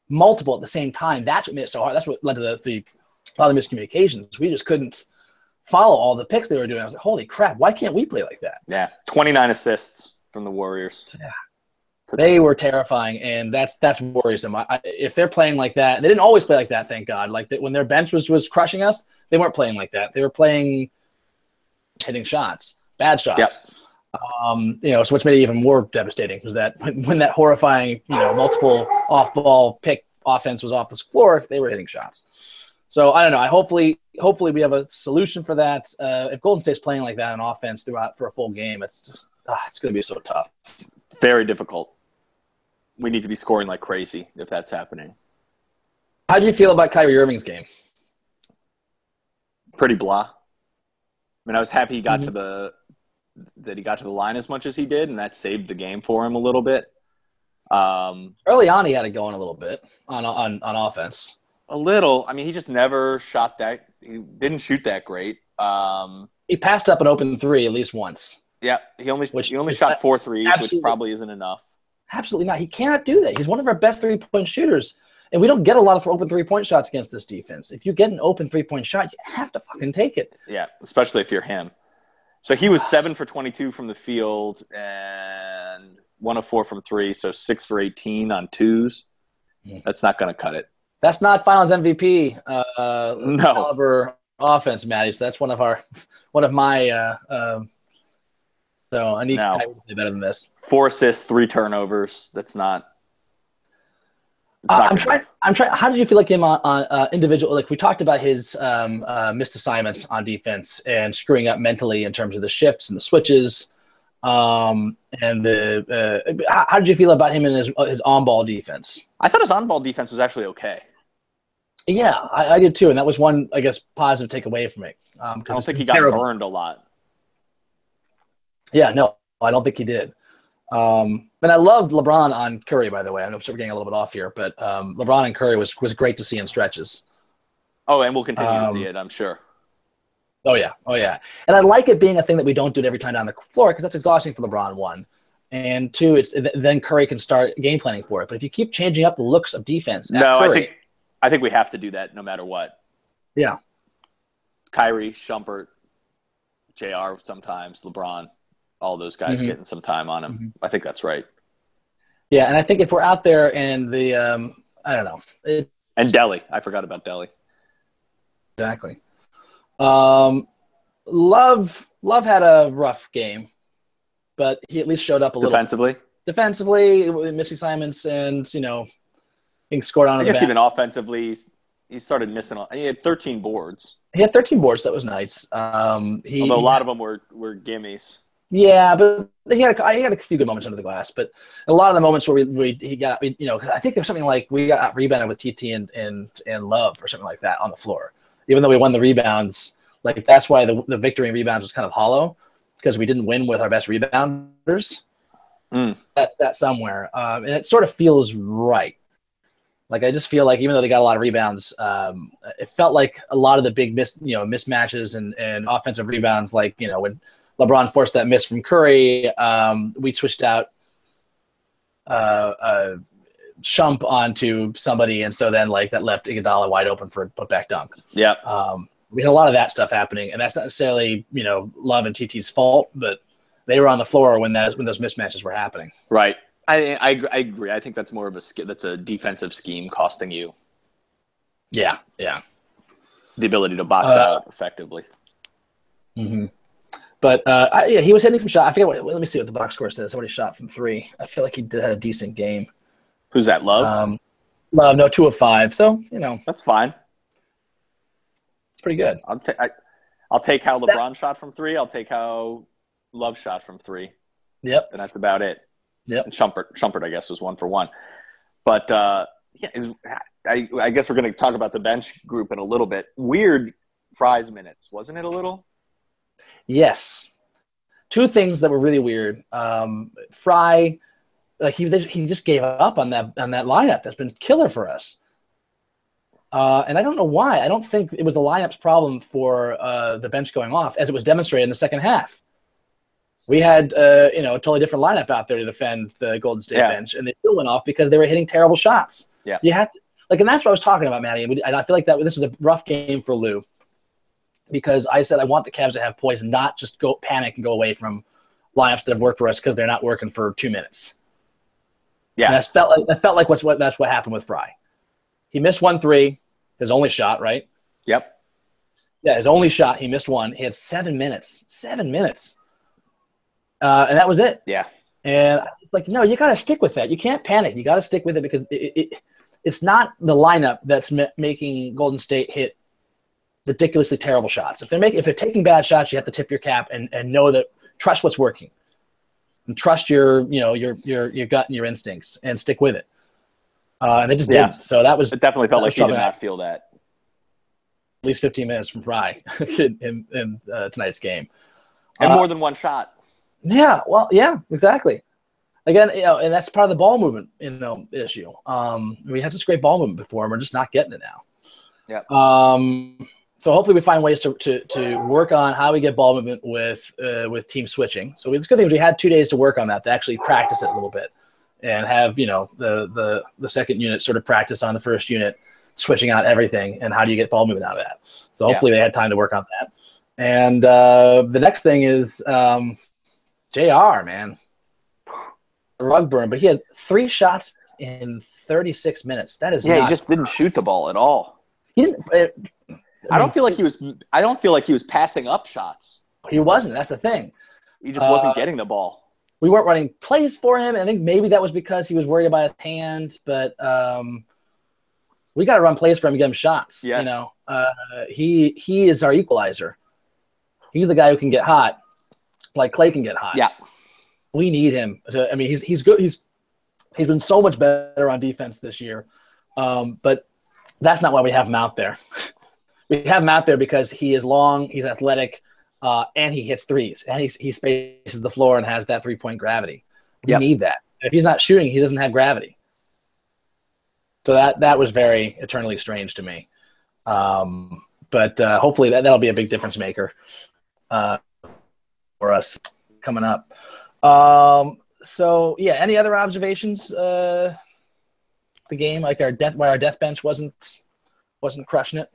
multiple at the same time. That's what made it so hard. That's what led to a lot of miscommunications. We just couldn't follow all the picks they were doing. I was like, holy crap, why can't we play like that? Yeah, 29 assists from the Warriors. Yeah. They were terrifying, and that's worrisome. If they're playing like that, they didn't always play like that, thank God. Like when their bench was crushing us, they weren't playing like that. They were playing hitting shots, bad shots. Yep. So what's made it even more devastating was that when that horrifying, multiple off-ball pick offense was off the floor, they were hitting shots. So I don't know. Hopefully we have a solution for that. If Golden State's playing like that on offense throughout for a full game, it's just it's going to be so tough. Very difficult. We need to be scoring like crazy if that's happening. How do you feel about Kyrie Irving's game? Pretty blah. I mean, I was happy he got to the line as much as he did, and that saved the game for him a little bit. Early on, he had it going a little bit on offense. A little. I mean, he just never shot that. He didn't shoot that great. He passed up an open three at least once. Yeah, he only shot 4 threes, which probably isn't enough. Absolutely not. He cannot do that. He's one of our best 3-point shooters, and we don't get a lot of open 3-point shots against this defense. If you get an open 3-point shot, you have to fucking take it. Yeah, especially if you're him. So he was 7 for 22 from the field and 1 of 4 from 3, so 6 for 18 on twos. That's not going to cut it. That's not Finals MVP no. caliber offense, Matty. So that's one of my. So I need Kyrie to play better than this. 4 assists, 3 turnovers. That's not. I'm trying. How did you feel like him on individual? Like we talked about his missed assignments on defense and screwing up mentally in terms of the shifts and the switches. And how did you feel about him in his on-ball defense? I thought his on-ball defense was actually okay. Yeah, I did too, and that was one, I guess, positive takeaway from it. I don't think he got burned a lot. Yeah, no, I don't think he did. And I loved LeBron on Curry, by the way. I know we're getting a little bit off here, but LeBron and Curry was great to see in stretches. Oh, and we'll continue to see it, I'm sure. Oh, yeah. And I like it being a thing that we don't do it every time down the floor because that's exhausting for LeBron, 1. And 2, then Curry can start game planning for it. But if you keep changing up the looks of defense Curry, I think we have to do that no matter what. Yeah. Kyrie, Shumpert, JR sometimes, LeBron, all those guys getting some time on him. I think that's right. Yeah, and I think if we're out there and the I don't know. And Delly. I forgot about Delly. Exactly. Love had a rough game, but he at least showed up a little. Defensively, missing assignments and, being scored on. I guess even offensively, he started missing. He had 13 boards. He had 13 boards. That was nice. Although a lot of them were gimmies. Yeah, but he had a few good moments under the glass. But a lot of the moments where he got, I think there's something like we got rebounded with TT and Love or something like that on the floor. Even though we won the rebounds, like that's why the victory in rebounds was kind of hollow because we didn't win with our best rebounders. That's that somewhere, and it sort of feels right. Like I just feel like even though they got a lot of rebounds, it felt like a lot of the big mismatches and offensive rebounds, like when LeBron forced that miss from Curry, we switched out Shump onto somebody, and so then that left Iguodala wide open for a putback dunk. Yeah, we had a lot of that stuff happening, and that's not necessarily Love and TT's fault, but they were on the floor when those mismatches were happening. Right. I agree. I think that's more of that's a defensive scheme costing you. Yeah, yeah. The ability to box out effectively. Mm-hmm. But he was hitting some shots. I forget what. Let me see what the box score says. Somebody shot from 3. I feel like he had a decent game. Who's that? Love. Love, no, 2 of 5. So that's fine. It's pretty good. I'll take how LeBron shot from 3. I'll take how Love shot from 3. Yep. And that's about it. Yep. And Shumpert, I guess, was 1 for 1. But I guess we're going to talk about the bench group in a little bit. Weird Fry's minutes, wasn't it a little? Yes. 2 things that were really weird. Fry, like he just gave up on that lineup that's been killer for us. And I don't know why. I don't think it was the lineup's problem for the bench going off, as it was demonstrated in the second half. We had a totally different lineup out there to defend the Golden State bench, and they still went off because they were hitting terrible shots. Yeah, you have to, and that's what I was talking about, Matty. And I feel like this is a rough game for Lou, because I said I want the Cavs to have poise, and not just go panic and go away from lineups that have worked for us because they're not working for 2 minutes. Yeah, and that felt like that's what happened with Fry. He missed 1 3, his only shot, right? Yep. Yeah, his only shot. He missed 1. He had 7 minutes. 7 minutes. And that was it. Yeah. And no, you got to stick with that. You can't panic. You got to stick with it, because it's not the lineup that's making Golden State hit ridiculously terrible shots. If they're taking bad shots, you have to tip your cap and know that, trust what's working, and trust your gut and your instincts, and stick with it. And they just didn't. So that was. It definitely felt like he did not feel that. At least 15 minutes from Fry in tonight's game, and more than 1 shot. Yeah, well, yeah, exactly. Again, and that's part of the ball movement, issue. We had such great ball movement before, and we're just not getting it now. Yeah. So hopefully we find ways to work on how we get ball movement with team switching. So it's good thing we had 2 days to work on that, to actually practice it a little bit, and have the second unit sort of practice on the first unit, switching out everything, and how do you get ball movement out of that. So hopefully they had time to work on that. And the next thing is. JR, man, a rug burn, but he had 3 shots in 36 minutes. That is he just didn't shoot the ball at all. He didn't. I don't feel like he was passing up shots. He wasn't. That's the thing. He just wasn't getting the ball. We weren't running plays for him. I think maybe that was because he was worried about his hand, but we got to run plays for him and get him shots. Yes. He is our equalizer. He's the guy who can get hot. Like Clay can get hot. Yeah, we need him. He's good. He's been so much better on defense this year, but that's not why we have him out there. We have him out there because he is long, he's athletic, and he hits threes, and he spaces the floor and has that 3-point gravity. We need that. If he's not shooting, he doesn't have gravity. So that was very eternally strange to me. But hopefully that'll be a big difference maker. For us coming up. So yeah, any other observations? The game, like why our death bench wasn't crushing it.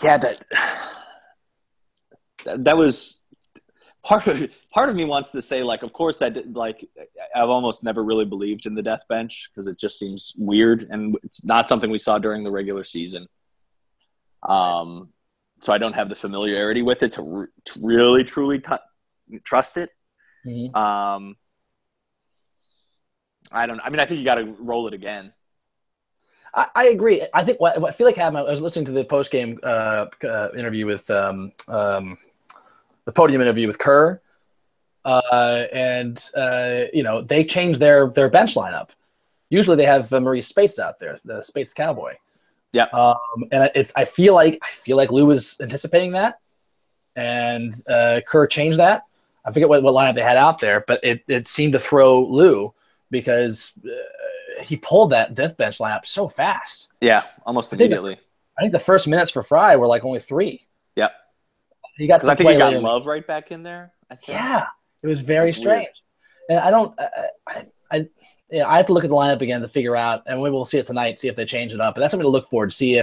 Yeah, that was part of me wants to say, like, of course that, like, I've almost never really believed in the death bench because it just seems weird, and it's not something we saw during the regular season. So I don't have the familiarity with it to really, truly trust it. Mm-hmm. I don't know. I mean, I think you got to roll it again. I agree. I think what I feel like happened, I was listening to the post-game interview with the podium interview with Kerr, and they changed their bench lineup. Usually they have Maurice Spates out there, the Spates Cowboy. Yeah. And I feel like Lou was anticipating that, and Kerr changed that. I forget what lineup they had out there, but it seemed to throw Lou because he pulled that death bench lineup so fast. Yeah, almost immediately. I think the first minutes for Fry were like only 3. Yep. He got. I think he got Love right back in there. Yeah, it was very strange, weird. And I don't. I have to look at the lineup again to figure out, and we will see it tonight, see if they change it up. But that's something to look forward to. See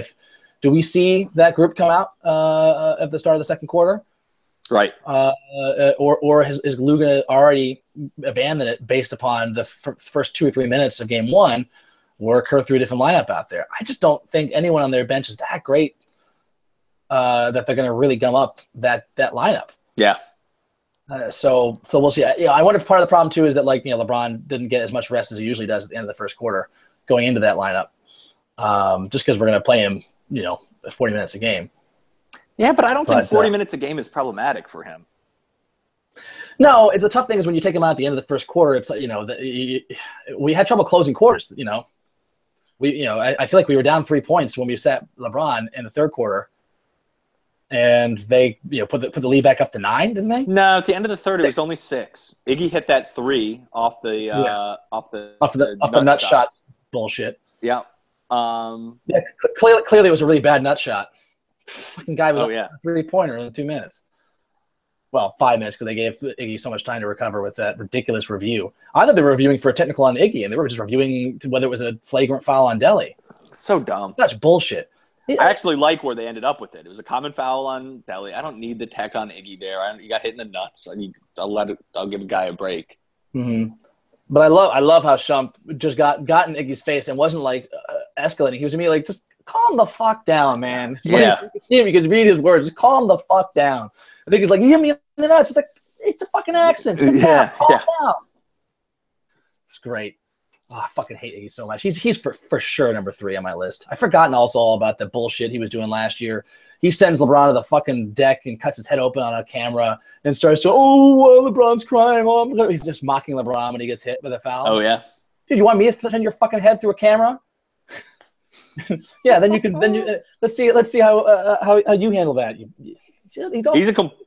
do we see that group come out at the start of the second quarter? Right. Or is Lou going to already abandon it based upon the first 2 or 3 minutes of game one, work her through a different lineup out there. I just don't think anyone on their bench is that great that they're going to really gum up that lineup. Yeah. So we'll see. I wonder if part of the problem too is that LeBron didn't get as much rest as he usually does at the end of the first quarter going into that lineup, just because we're going to play him 40 minutes a game. Yeah, but I don't think 40 minutes a game is problematic for him. No, the tough thing is when you take him out at the end of the first quarter. It's we had trouble closing quarters. I feel like we were down 3 points when we sat LeBron in the third quarter. And they put the lead back up to 9, didn't they? No, at the end of the third, it was only 6. Iggy hit that 3 off the nut shot bullshit. Yeah. Clearly it was a really bad nut shot. Fucking guy was a 3-pointer in 2 minutes. Well, 5 minutes because they gave Iggy so much time to recover with that ridiculous review. I thought they were reviewing for a technical on Iggy, and they were just reviewing whether it was a flagrant foul on Delly. So dumb. Such bullshit. I actually like where they ended up with it. It was a common foul on Delly. I don't need the tech on Iggy there. You got hit in the nuts. I'll give a guy a break. Mm-hmm. But I love how Shump just got in Iggy's face and wasn't escalating. He was immediately just calm the fuck down, man. Yeah. You could read his words. Just calm the fuck down. I think he's like, you hit me in the nuts. It's like, it's a fucking accident. Sit down. Calm down. It's great. Oh, I fucking hate Iggy so much. He's for sure number 3 on my list. I've forgotten also all about the bullshit he was doing last year. He sends LeBron to the fucking deck and cuts his head open on a camera and starts to, LeBron's crying. He's just mocking LeBron when he gets hit with a foul. Oh, yeah. Dude, you want me to send your fucking head through a camera? Yeah, then you can. Let's see how you handle that.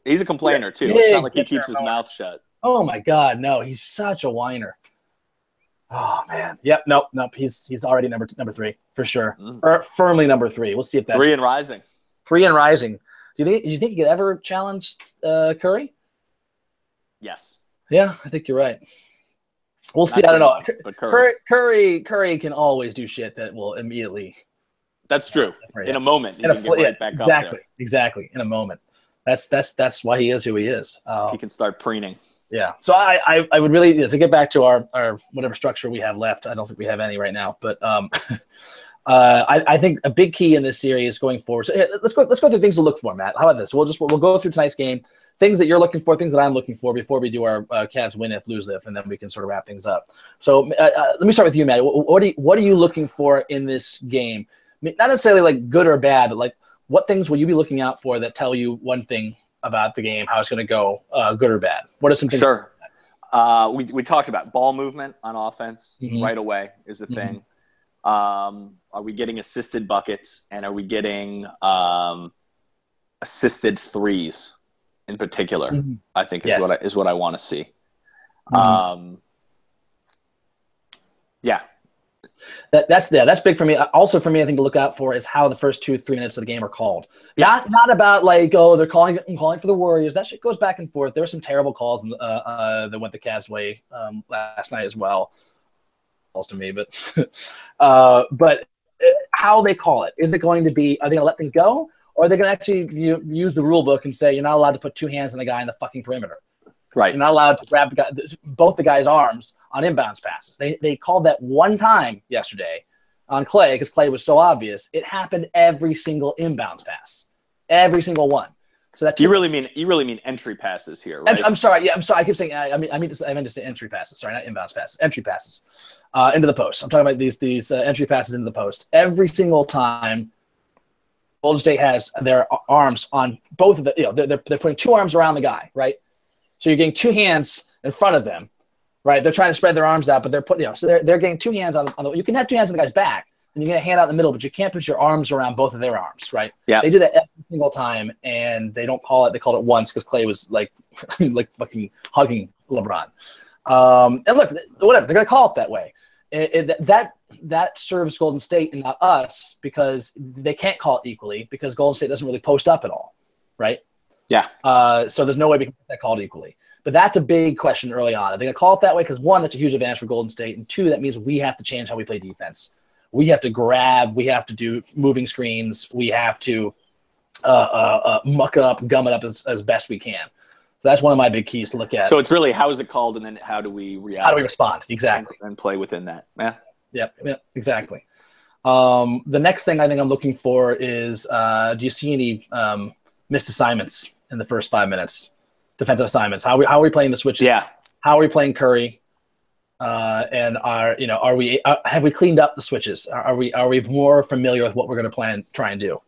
He's a complainer too. It's not like he keeps his mouth shut. Oh my God, no! He's such a whiner. Oh man, yep, nope. He's already number 3 for sure. Firmly number 3. We'll see if that's 3 and rising. 3 and rising. Do you think he could ever challenge Curry? Yes. Yeah, I think you're right. We'll see. I don't know. But Curry can always do shit that will immediately. That's true. In a moment, he can get right back up there. Exactly. In a moment. That's why he is who he is. He can start preening. Yeah. So I would really to get back to our whatever structure we have left. I don't think we have any right now, but I think a big key in this series going forward. So let's go through things to look for, Matt. How about this? We'll go through tonight's game. Things that you're looking for, things that I'm looking for before we do our Cavs win if, lose if, and then we can sort of wrap things up. So let me start with you, Matt. What are you looking for in this game? I mean, not necessarily like good or bad, but what things will you be looking out for that tell you one thing about the game, how it's going to go, good or bad? What are some things? Sure. We talked about ball movement on offense right away is the thing. Are we getting assisted buckets, and are we getting assisted threes in particular? I think is what I want to see. Yeah. That's big for me. Also for me, I think to look out for is how the first 2-3 minutes of the game are called. Not about they're calling for the Warriors. That shit goes back and forth. There were some terrible calls that went the Cavs' way last night as well. Calls to me, but how they call it, is it going to be? Are they going to let things go, or are they going to actually use the rule book and say you're not allowed to put 2 hands on a guy in the fucking perimeter? Right. You're not allowed to grab both the guy's arms on inbounds passes. They called that one time yesterday on Clay because Clay was so obvious. It happened every single inbounds pass, every single one. So that you really mean entry passes here, right? I'm sorry. Yeah, I'm sorry. I keep saying I meant to say entry passes. Sorry, not inbounds passes. Entry passes into the post. I'm talking about these entry passes into the post. Every single time, Golden State has their arms on both of the. They're putting 2 arms around the guy, right? So you're getting 2 hands in front of them, right? They're trying to spread their arms out, but they're putting, so they're getting 2 hands on the. You can have 2 hands on the guy's back, and you get a hand out in the middle, but you can't put your arms around both of their arms, right? Yeah. They do that every single time, and they don't call it. They called it once because Clay was like fucking hugging LeBron. And look, whatever, they're gonna call it that way. That serves Golden State and not us because they can't call it equally because Golden State doesn't really post up at all, right? Yeah. So there's no way we can get that called equally. But that's a big question early on. Are they going to call it that way? Because 1, that's a huge advantage for Golden State. And 2, that means we have to change how we play defense. We have to grab. We have to do moving screens. We have to muck it up, gum it up as best we can. So that's one of my big keys to look at. So it's really how is it called and then how do we react? How do we respond? Exactly. And play within that. Yeah. Yeah, exactly. The next thing I think I'm looking for is, do you see any missed assignments in the first 5 minutes? Defensive assignments. How are we playing the switches? Yeah. How are we playing Curry? And have we cleaned up the switches? Are we more familiar with what we're going to try and do?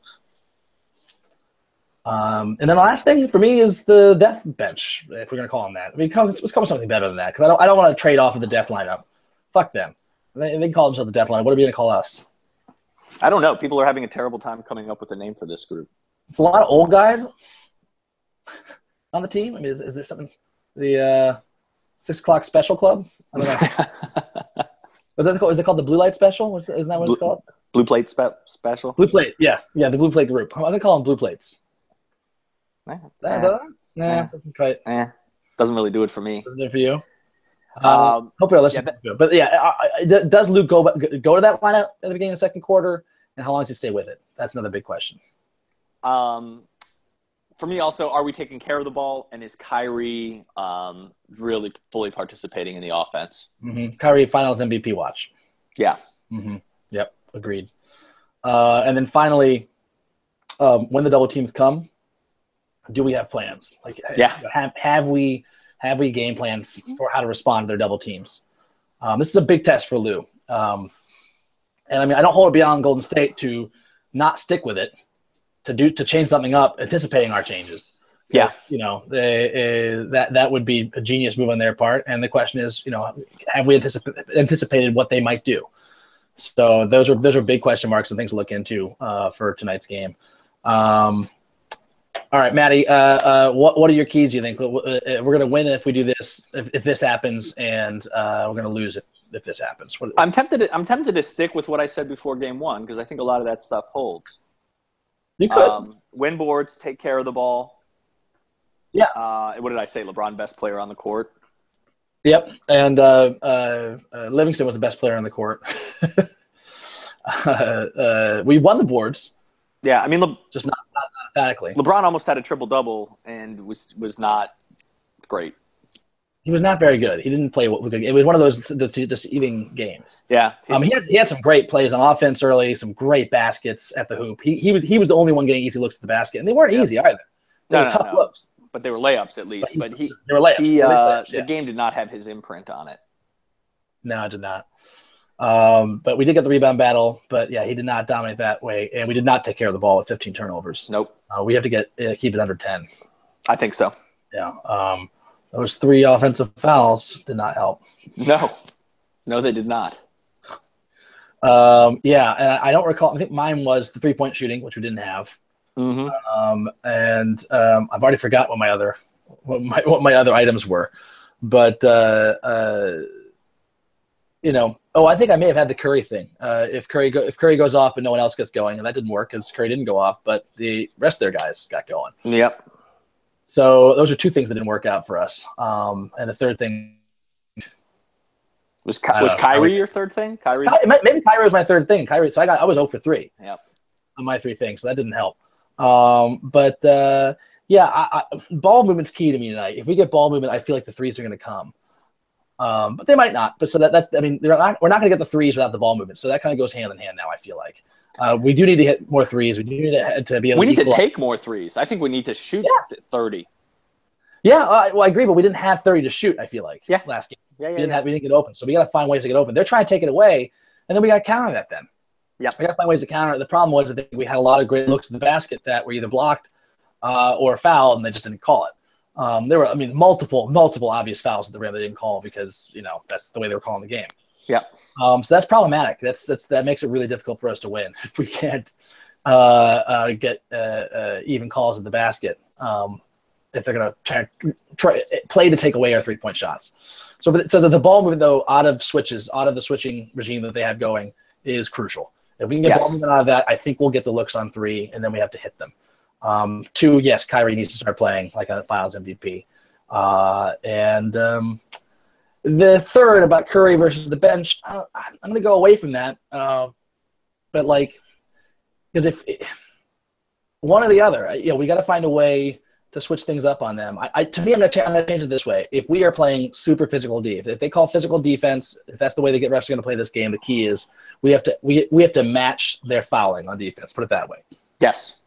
And then the last thing for me is the death bench, if we're going to call them that. I mean, let's call them something better than that, because I don't want to trade off of the death lineup. Fuck them. They can call themselves the death lineup. What are we going to call us? I don't know. People are having a terrible time coming up with a name for this group. It's a lot of old guys on the team. I mean, is there something? The 6 o'clock special club? I don't know. Is it called the Blue Light Special? Isn't that what it's called? Blue Plate Special? Blue Plate, yeah. Yeah, the Blue Plate group. I'm going to call them Blue Plates. Doesn't quite. Doesn't really do it for me. Doesn't do it for you? Hopefully I'll listen to it. But yeah, does Luke go to that lineup at the beginning of the second quarter, and how long does he stay with it? That's another big question. For me also, are we taking care of the ball, and is Kyrie really fully participating in the offense? Mm-hmm. Kyrie finals MVP watch. Yeah. Mm-hmm. Yep, agreed. And then finally, when the double teams come, do we have plans? Like, have we game plan for how to respond to their double teams? This is a big test for Lou. And I mean, I don't hold it beyond Golden State to not stick with it, to change something up, anticipating our changes. Yeah. That would be a genius move on their part. And the question is, have we anticipated what they might do? So those are big question marks and things to look into for tonight's game. All right, Matty, what are your keys, do you think? We're going to win if we do this, if this happens, and we're going to lose if this happens. I'm tempted to stick with what I said before game one, because I think a lot of that stuff holds. You could. Win boards, take care of the ball. Yeah. What did I say? LeBron, best player on the court. Yep. And Livingston was the best player on the court. We won the boards. Yeah, I mean, just not emphatically. LeBron almost had a triple-double and was not great. He was not very good. He didn't play what it was one of those deceiving games. Yeah. He had some great plays on offense early, some great baskets at the hoop. He was the only one getting easy looks at the basket, and they weren't easy either. They were tough looks. But they were layups at least. They were layups. The game did not have his imprint on it. No, it did not. But we did get the rebound battle. But yeah, he did not dominate that way, and we did not take care of the ball with 15 turnovers. Nope. We have to keep it under 10. I think so. Yeah. Those 3 offensive fouls did not help. No, they did not. Yeah, and I don't recall. I think mine was the 3-point shooting, which we didn't have. Mm-hmm. And I've already forgot what my other items were, but I think I may have had the Curry thing. If Curry goes off and no one else gets going, and that didn't work because Curry didn't go off, but the rest of their guys got going. Yep. So those are 2 things that didn't work out for us. And the third thing was Kyrie your third thing? Maybe Kyrie was my third thing. So I was 0 for 3. Yep. On my 3 things, so that didn't help. But ball movement's key to me tonight. If we get ball movement, I feel like the threes are going to come. But they might not. But so we're not going to get the threes without the ball movement. So that kind of goes hand in hand now, I feel like. We do need to hit more threes. We do need to be able We need to take more threes. I think we need to shoot 30. Yeah, I agree, but we didn't have 30 to shoot, I feel like, last game. We didn't get open. So we got to find ways to get open. They're trying to take it away, and then we got to counter that then. Yeah, we got to find ways to counter it. The problem was I think we had a lot of great looks at the basket that were either blocked or fouled, and they just didn't call it. There were, multiple obvious fouls at the rim they didn't call because that's the way they were calling the game. Yeah. So that's problematic. That makes it really difficult for us to win if we can't get even calls at the basket. If they're going to try play to take away our 3-point shots. So the ball movement though out of the switching regime that they have going is crucial. If we can get ball movement out of that, I think we'll get the looks on 3, and then we have to hit them. 2, yes, Kyrie needs to start playing like a Finals MVP. And the third about Curry versus the bench, I'm going to go away from that. But because if one or the other, we got to find a way to switch things up on them. To me, I'm going to change it this way. If we are playing super physical D, if they call physical defense, if that's the way the refs are going to play this game, the key is we have to match their fouling on defense. Put it that way. Yes.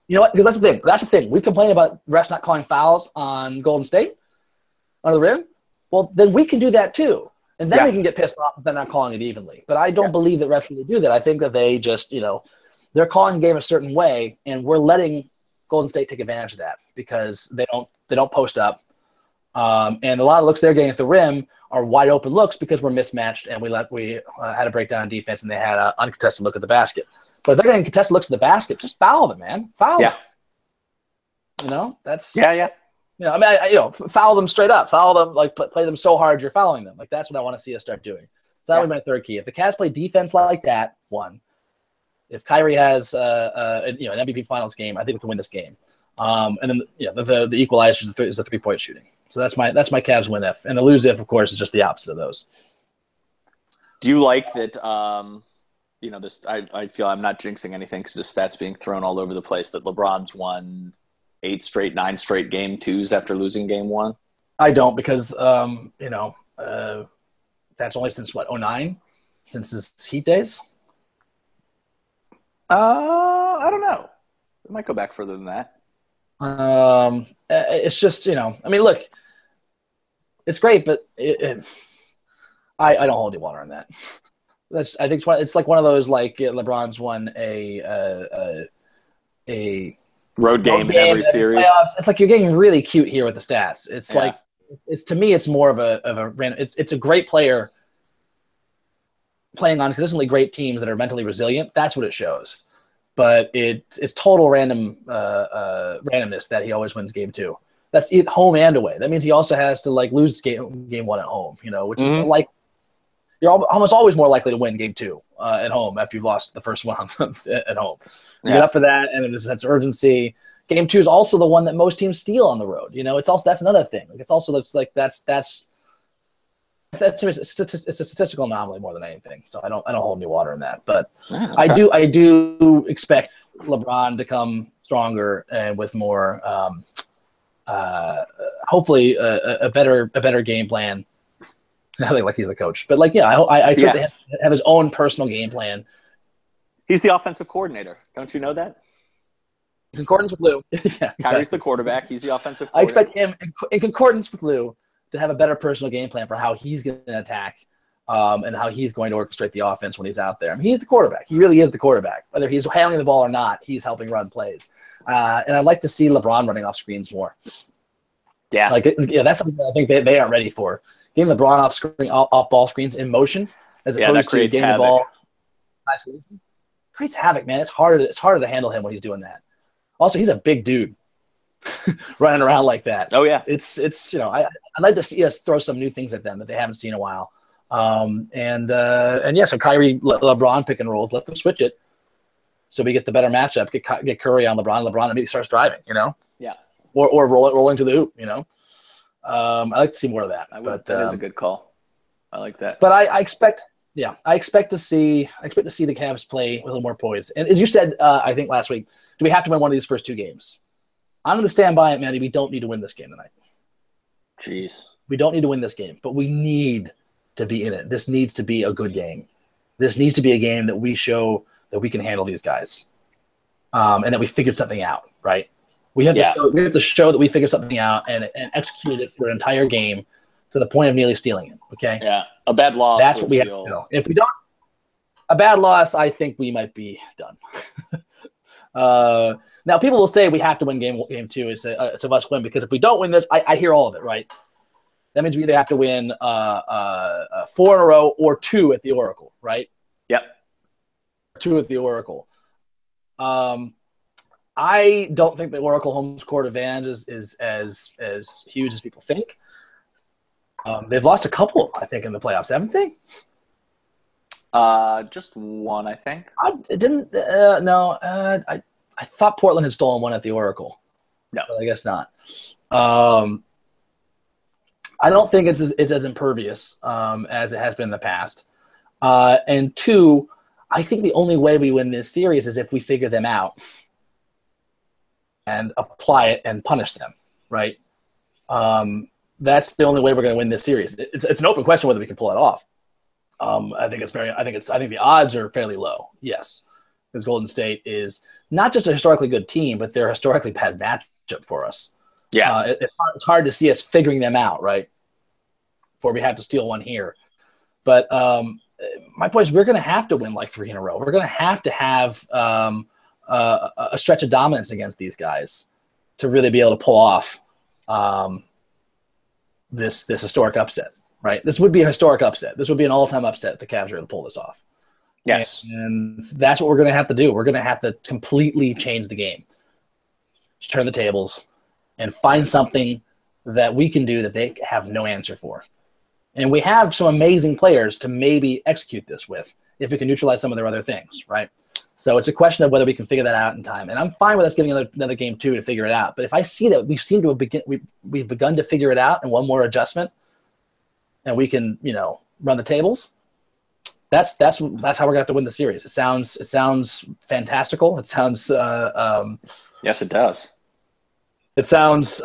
You know what? Because that's the thing. We complain about refs not calling fouls on Golden State under the rim. Well, then we can do that too, and then we can get pissed off if they're not calling it evenly. But I don't believe that refs really do that. I think that they just, they're calling the game a certain way, and we're letting Golden State take advantage of that because they don't post up, and a lot of looks they're getting at the rim are wide open looks because we're mismatched, and we had a breakdown defense, and they had an uncontested look at the basket. But if they're getting contested looks at the basket, just foul them, man. Foul them. That's foul them straight up. Foul them, like play them so hard you're fouling them. Like that's what I want to see us start doing. So that would be my third key. If the Cavs play defense like that, one. If Kyrie has an MVP Finals game, I think we can win this game. And then the equalizer is the 3-point shooting. So that's my Cavs win if, and the lose if, of course, is just the opposite of those. Do you like that? This I feel I'm not jinxing anything because the stats being thrown all over the place. That LeBron's won 8 straight, 9 straight game 2s after losing game 1. I don't because that's only since 2009, since his Heat days. I don't know. It might go back further than that. It's just, look, it's great, but I don't hold any water on that. I think it's like one of those, like LeBron's won a road game in every series. Playoffs. It's like you're getting really cute here with the stats. It's like, to me, it's more of a random. It's a great player playing on consistently great teams that are mentally resilient. That's what it shows. But it's total randomness that he always wins game 2. That's it, home and away. That means he also has to lose game 1 at home, which is like you're almost always more likely to win game 2 at home after you've lost the first one at home. You get up for that, and there's a sense of urgency. Game 2 is also the one that most teams steal on the road. It's also that's another thing. It's also looks like that's to me, it's a statistical anomaly more than anything. So I don't hold any water in that. But okay. I do expect LeBron to come stronger and with more hopefully a better game plan. Nothing like he's the coach, but I expect him to have his own personal game plan. He's the offensive coordinator. Don't you know that? In concordance with Lou. Kyrie's the quarterback. He's the offensive coordinator. I expect him, in concordance with Lou, to have a better personal game plan for how he's going to attack and how he's going to orchestrate the offense when he's out there. He's the quarterback. He really is the quarterback. Whether he's handling the ball or not, he's helping run plays. And I'd like to see LeBron running off screens more. Yeah. That's something that I think they aren't ready for. Getting LeBron off ball screens in motion as opposed to getting the ball. Creates havoc, man. It's harder to handle him when he's doing that. Also, he's a big dude. Running around like that. Oh yeah, it's I'd like to see us throw some new things at them that they haven't seen in a while. So Kyrie, LeBron pick and rolls, let them switch it, so we get the better matchup. Get Curry on LeBron. LeBron immediately starts driving. Yeah. Or rolling to the hoop. I like to see more of that. That is a good call. I like that. But I expect to see the Cavs play with a little more poise. And as you said, I think last week, do we have to win one of these first 2 games? I'm going to stand by it, Matty. We don't need to win this game tonight. Jeez. We don't need to win this game, but we need to be in it. This needs to be a good game. This needs to be a game that we show that we can handle these guys, and that we figured something out, right? We have to show that we figured something out and executed it for an entire game to the point of nearly stealing it, okay? Yeah, a bad loss. That's what we have to do. If we don't – a bad loss, I think we might be done. Now, people will say we have to win game 2. It's a must win because if we don't win this, I hear all of it, right? That means we either have to win 4 in a row or 2 at the Oracle, right? Yep. 2 at the Oracle. I don't think the Oracle home court advantage is as huge as people think. They've lost a couple, I think, in the playoffs, haven't they? Just one, I think. I thought Portland had stolen one at the Oracle. No, but I guess not. I don't think it's as impervious as it has been in the past. And 2, I think the only way we win this series is if we figure them out. and apply it and punish them, right? That's the only way we're going to win this series. It's an open question whether we can pull it off. I think the odds are fairly low. Yes, because Golden State is not just a historically good team, but they're a historically bad matchup for us. Yeah, it's hard to see us figuring them out, right? Before we have to steal one here. But my point is, we're going to have to win like 3 in a row. We're going to have a stretch of dominance against these guys to really be able to pull off this historic upset, right? This would be a historic upset. This would be an all-time upset if the Cavs are able to pull this off. yes. And that's what we're going to have to do. We're going to have to completely change the game. Just turn the tables and find something that we can do that they have no answer for. And we have some amazing players to maybe execute this with if we can neutralize some of their other things, right? So it's a question of whether we can figure that out in time. And I'm fine with us giving another game 2 to figure it out. But if I see that we've begun to figure it out and one more adjustment, and we can, run the tables, that's how we're gonna have to win the series. It sounds fantastical. It sounds Yes, it does. It sounds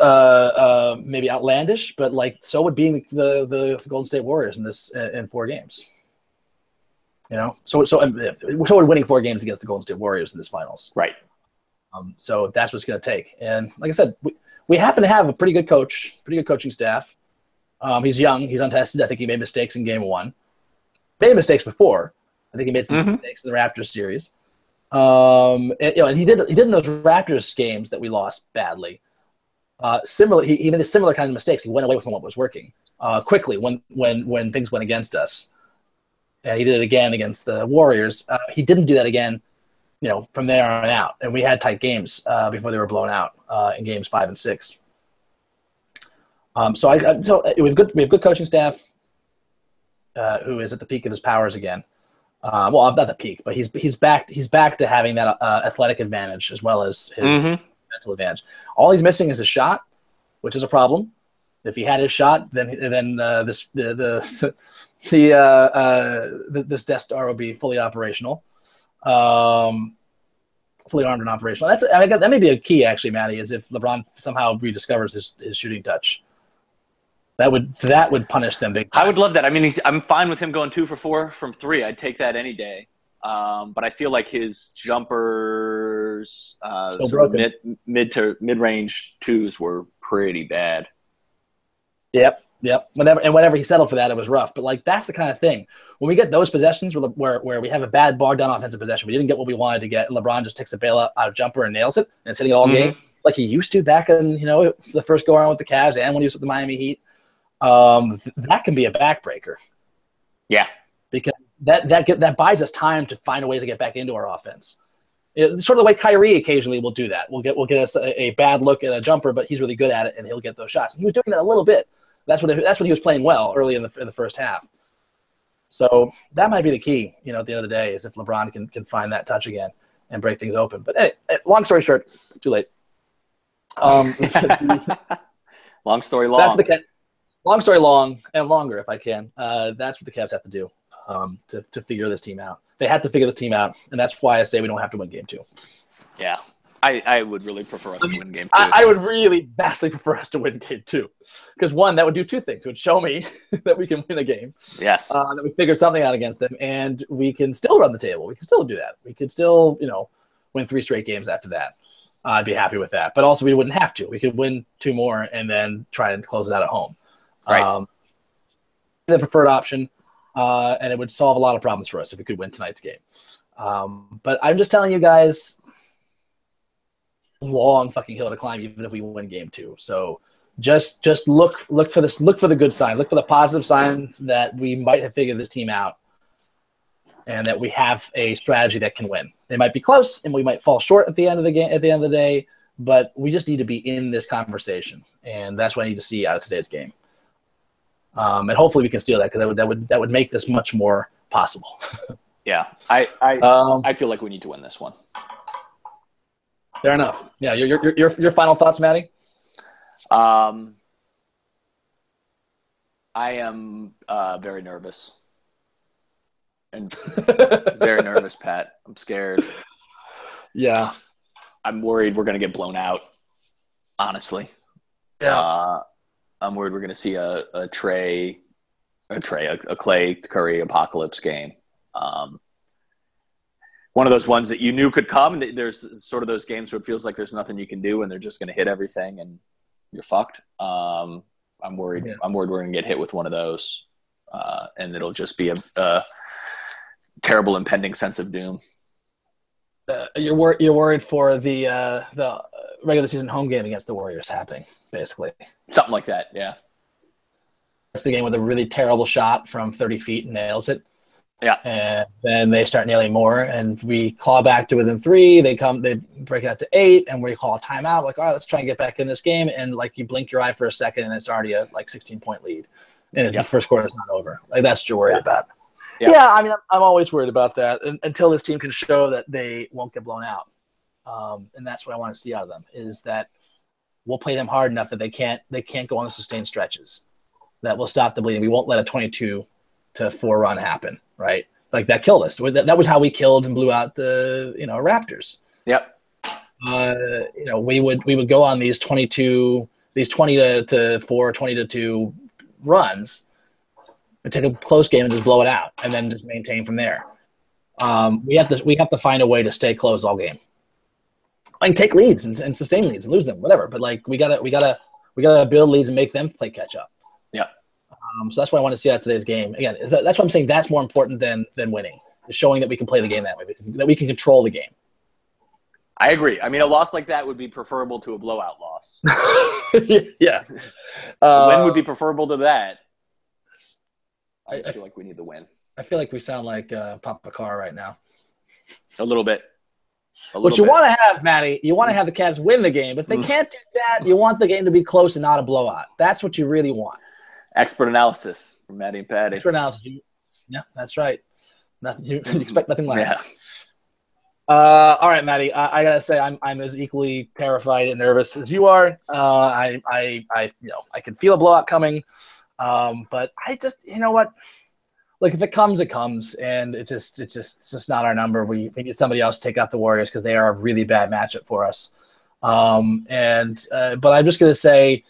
maybe outlandish, but so would being the Golden State Warriors in 4 games. So would winning 4 games against the Golden State Warriors in this finals. Right. So that's what it's going to take. And like I said, we happen to have a pretty good coaching staff. He's young. He's untested. I think he made mistakes in game 1. Made mistakes before. I think he made some mistakes in the Raptors series. And he did in those Raptors games that we lost badly. He made a similar kind of mistakes. He went away from what was working quickly when things went against us. And he did it again against the Warriors. He didn't do that again, from there on out. And we had tight games before they were blown out in games 5 and 6. So we have good coaching staff who is at the peak of his powers again. Well, not the peak, but he's back to having that athletic advantage as well as his mental advantage. All he's missing is a shot, which is a problem. If he had his shot, then this Death Star would be fully operational, fully armed and operational. That may be a key, actually, Matty, is if LeBron somehow rediscovers his shooting touch. That would punish them big time. I would love that. I mean, I'm fine with him going 2 for 4 from 3. I'd take that any day. But I feel like his jumpers, mid-range 2s were pretty bad. Yep. Whenever he settled for that, it was rough. But that's the kind of thing. When we get those possessions where we have a bad bar down offensive possession, we didn't get what we wanted to get, and LeBron just takes a bailout out of jumper and nails it, and it's hitting it all game like he used to back in the first go around with the Cavs and when he was with the Miami Heat. That can be a backbreaker. Yeah, because that buys us time to find a way to get back into our offense. It's sort of the way Kyrie occasionally will do that. We'll get us a bad look at a jumper, but he's really good at it, and he'll get those shots. And he was doing that a little bit. That's when he was playing well early in the first half. So that might be the key, at the end of the day, is if LeBron can find that touch again and break things open. But hey, long story short, too late. Long story long. Long story long and longer, if I can. That's what the Cavs have to do to figure this team out. They have to figure this team out, and that's why I say we don't have to win game 2. Yeah, I would really prefer us to win game 2. I would really vastly prefer us to win game 2. Because, one, that would do 2 things. It would show me that we can win a game. Yes. That we figured something out against them, and we can still run the table. We can still do that. We could still, win 3 straight games after that. I'd be happy with that. But also, we wouldn't have to. We could win 2 more and then try and close it out at home. Right. The preferred option, and it would solve a lot of problems for us if we could win tonight's game. But I'm just telling you guys, long fucking hill to climb, even if we win game 2. So just look for this. Look for the good sign. Look for the positive signs that we might have figured this team out, and that we have a strategy that can win. They might be close, and we might fall short at the end of the game. At the end of the day, but we just need to be in this conversation, and that's what I need to see out of today's game. And hopefully we can steal that, because that would make this much more possible. Yeah, I feel like we need to win this one. Fair enough. Yeah, your final thoughts, Matty? I am very nervous. And very nervous, Pat. I'm scared. Yeah. I'm worried we're going to get blown out, honestly. Yeah. I'm worried we're going to see a Clay Curry apocalypse game. One of those ones that you knew could come. There's sort of those games where it feels like there's nothing you can do and they're just going to hit everything and you're fucked. I'm worried. Yeah. I'm worried we're going to get hit with one of those, and it'll just be a terrible impending sense of doom. You're worried for the regular season home game against the Warriors happening, basically. Something like that, yeah. It's the game with a really terrible shot from 30 feet and nails it. Yeah. And then they start nailing more, and we claw back to within 3. They break it out to 8, and we call a timeout. Like, all right, let's try and get back in this game. And, like, you blink your eye for a second, and it's already a, 16-point lead. And the first quarter's not over. Like, that's what you're worried about. Yeah, I mean, I'm always worried about that until this team can show that they won't get blown out. And that's what I want to see out of them, is that we'll play them hard enough that they can't go on the sustained stretches. That will stop the bleeding. We won't let a 22-4 run happen, right? Like, that killed us. That was how we killed and blew out the Raptors. Yep. We would go on these 20 to 4, 20 to 2 runs and take a close game and just blow it out, and then just maintain from there. We have to find a way to stay close all game. I can take leads and sustain leads and lose them, whatever. But like we gotta build leads and make them play catch up. Yeah. So that's what I want to see out of today's game. Again, that's what I'm saying. That's more important than winning. Is showing that we can play the game that way, that we can control the game. I agree. I mean, a loss like that would be preferable to a blowout loss. Yeah. A win would be preferable to that. I feel like we need the win. I feel like we sound like Papa Carr right now. A little bit. What you want to have, Matty, you want to have the Cavs win the game. But if they can't do that, you want the game to be close and not a blowout. That's what you really want. Expert analysis from Matty and Patty. Expert analysis. Yeah, that's right. You expect nothing less. Yeah. All right, Matty. I gotta say, I'm as equally terrified and nervous as you are. I can feel a blowout coming, but I just, you know what? Look, if it comes, it comes, and it's just not our number. We need somebody else to take out the Warriors because they are a really bad matchup for us. But I'm just gonna say,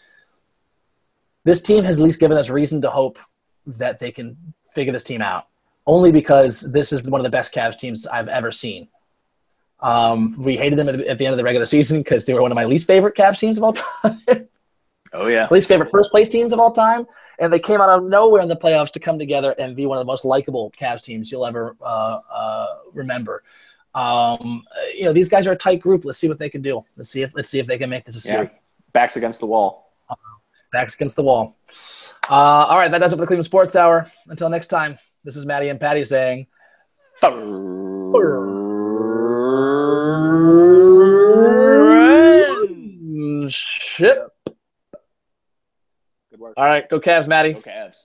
this team has at least given us reason to hope that they can figure this team out. Only because this is one of the best Cavs teams I've ever seen. We hated them at the end of the regular season because they were one of my least favorite Cavs teams of all time. Oh, yeah. Least favorite first-place teams of all time. And they came out of nowhere in the playoffs to come together and be one of the most likable Cavs teams you'll ever remember. These guys are a tight group. Let's see what they can do. Let's see if they can make this a series. Yeah. Backs against the wall. Backs against the wall. All right, that does it for the Cleveland Sports Hour. Until next time, this is Matty and Patty saying... Ship. Good work. All right, go Cavs, Matty. Go Cavs.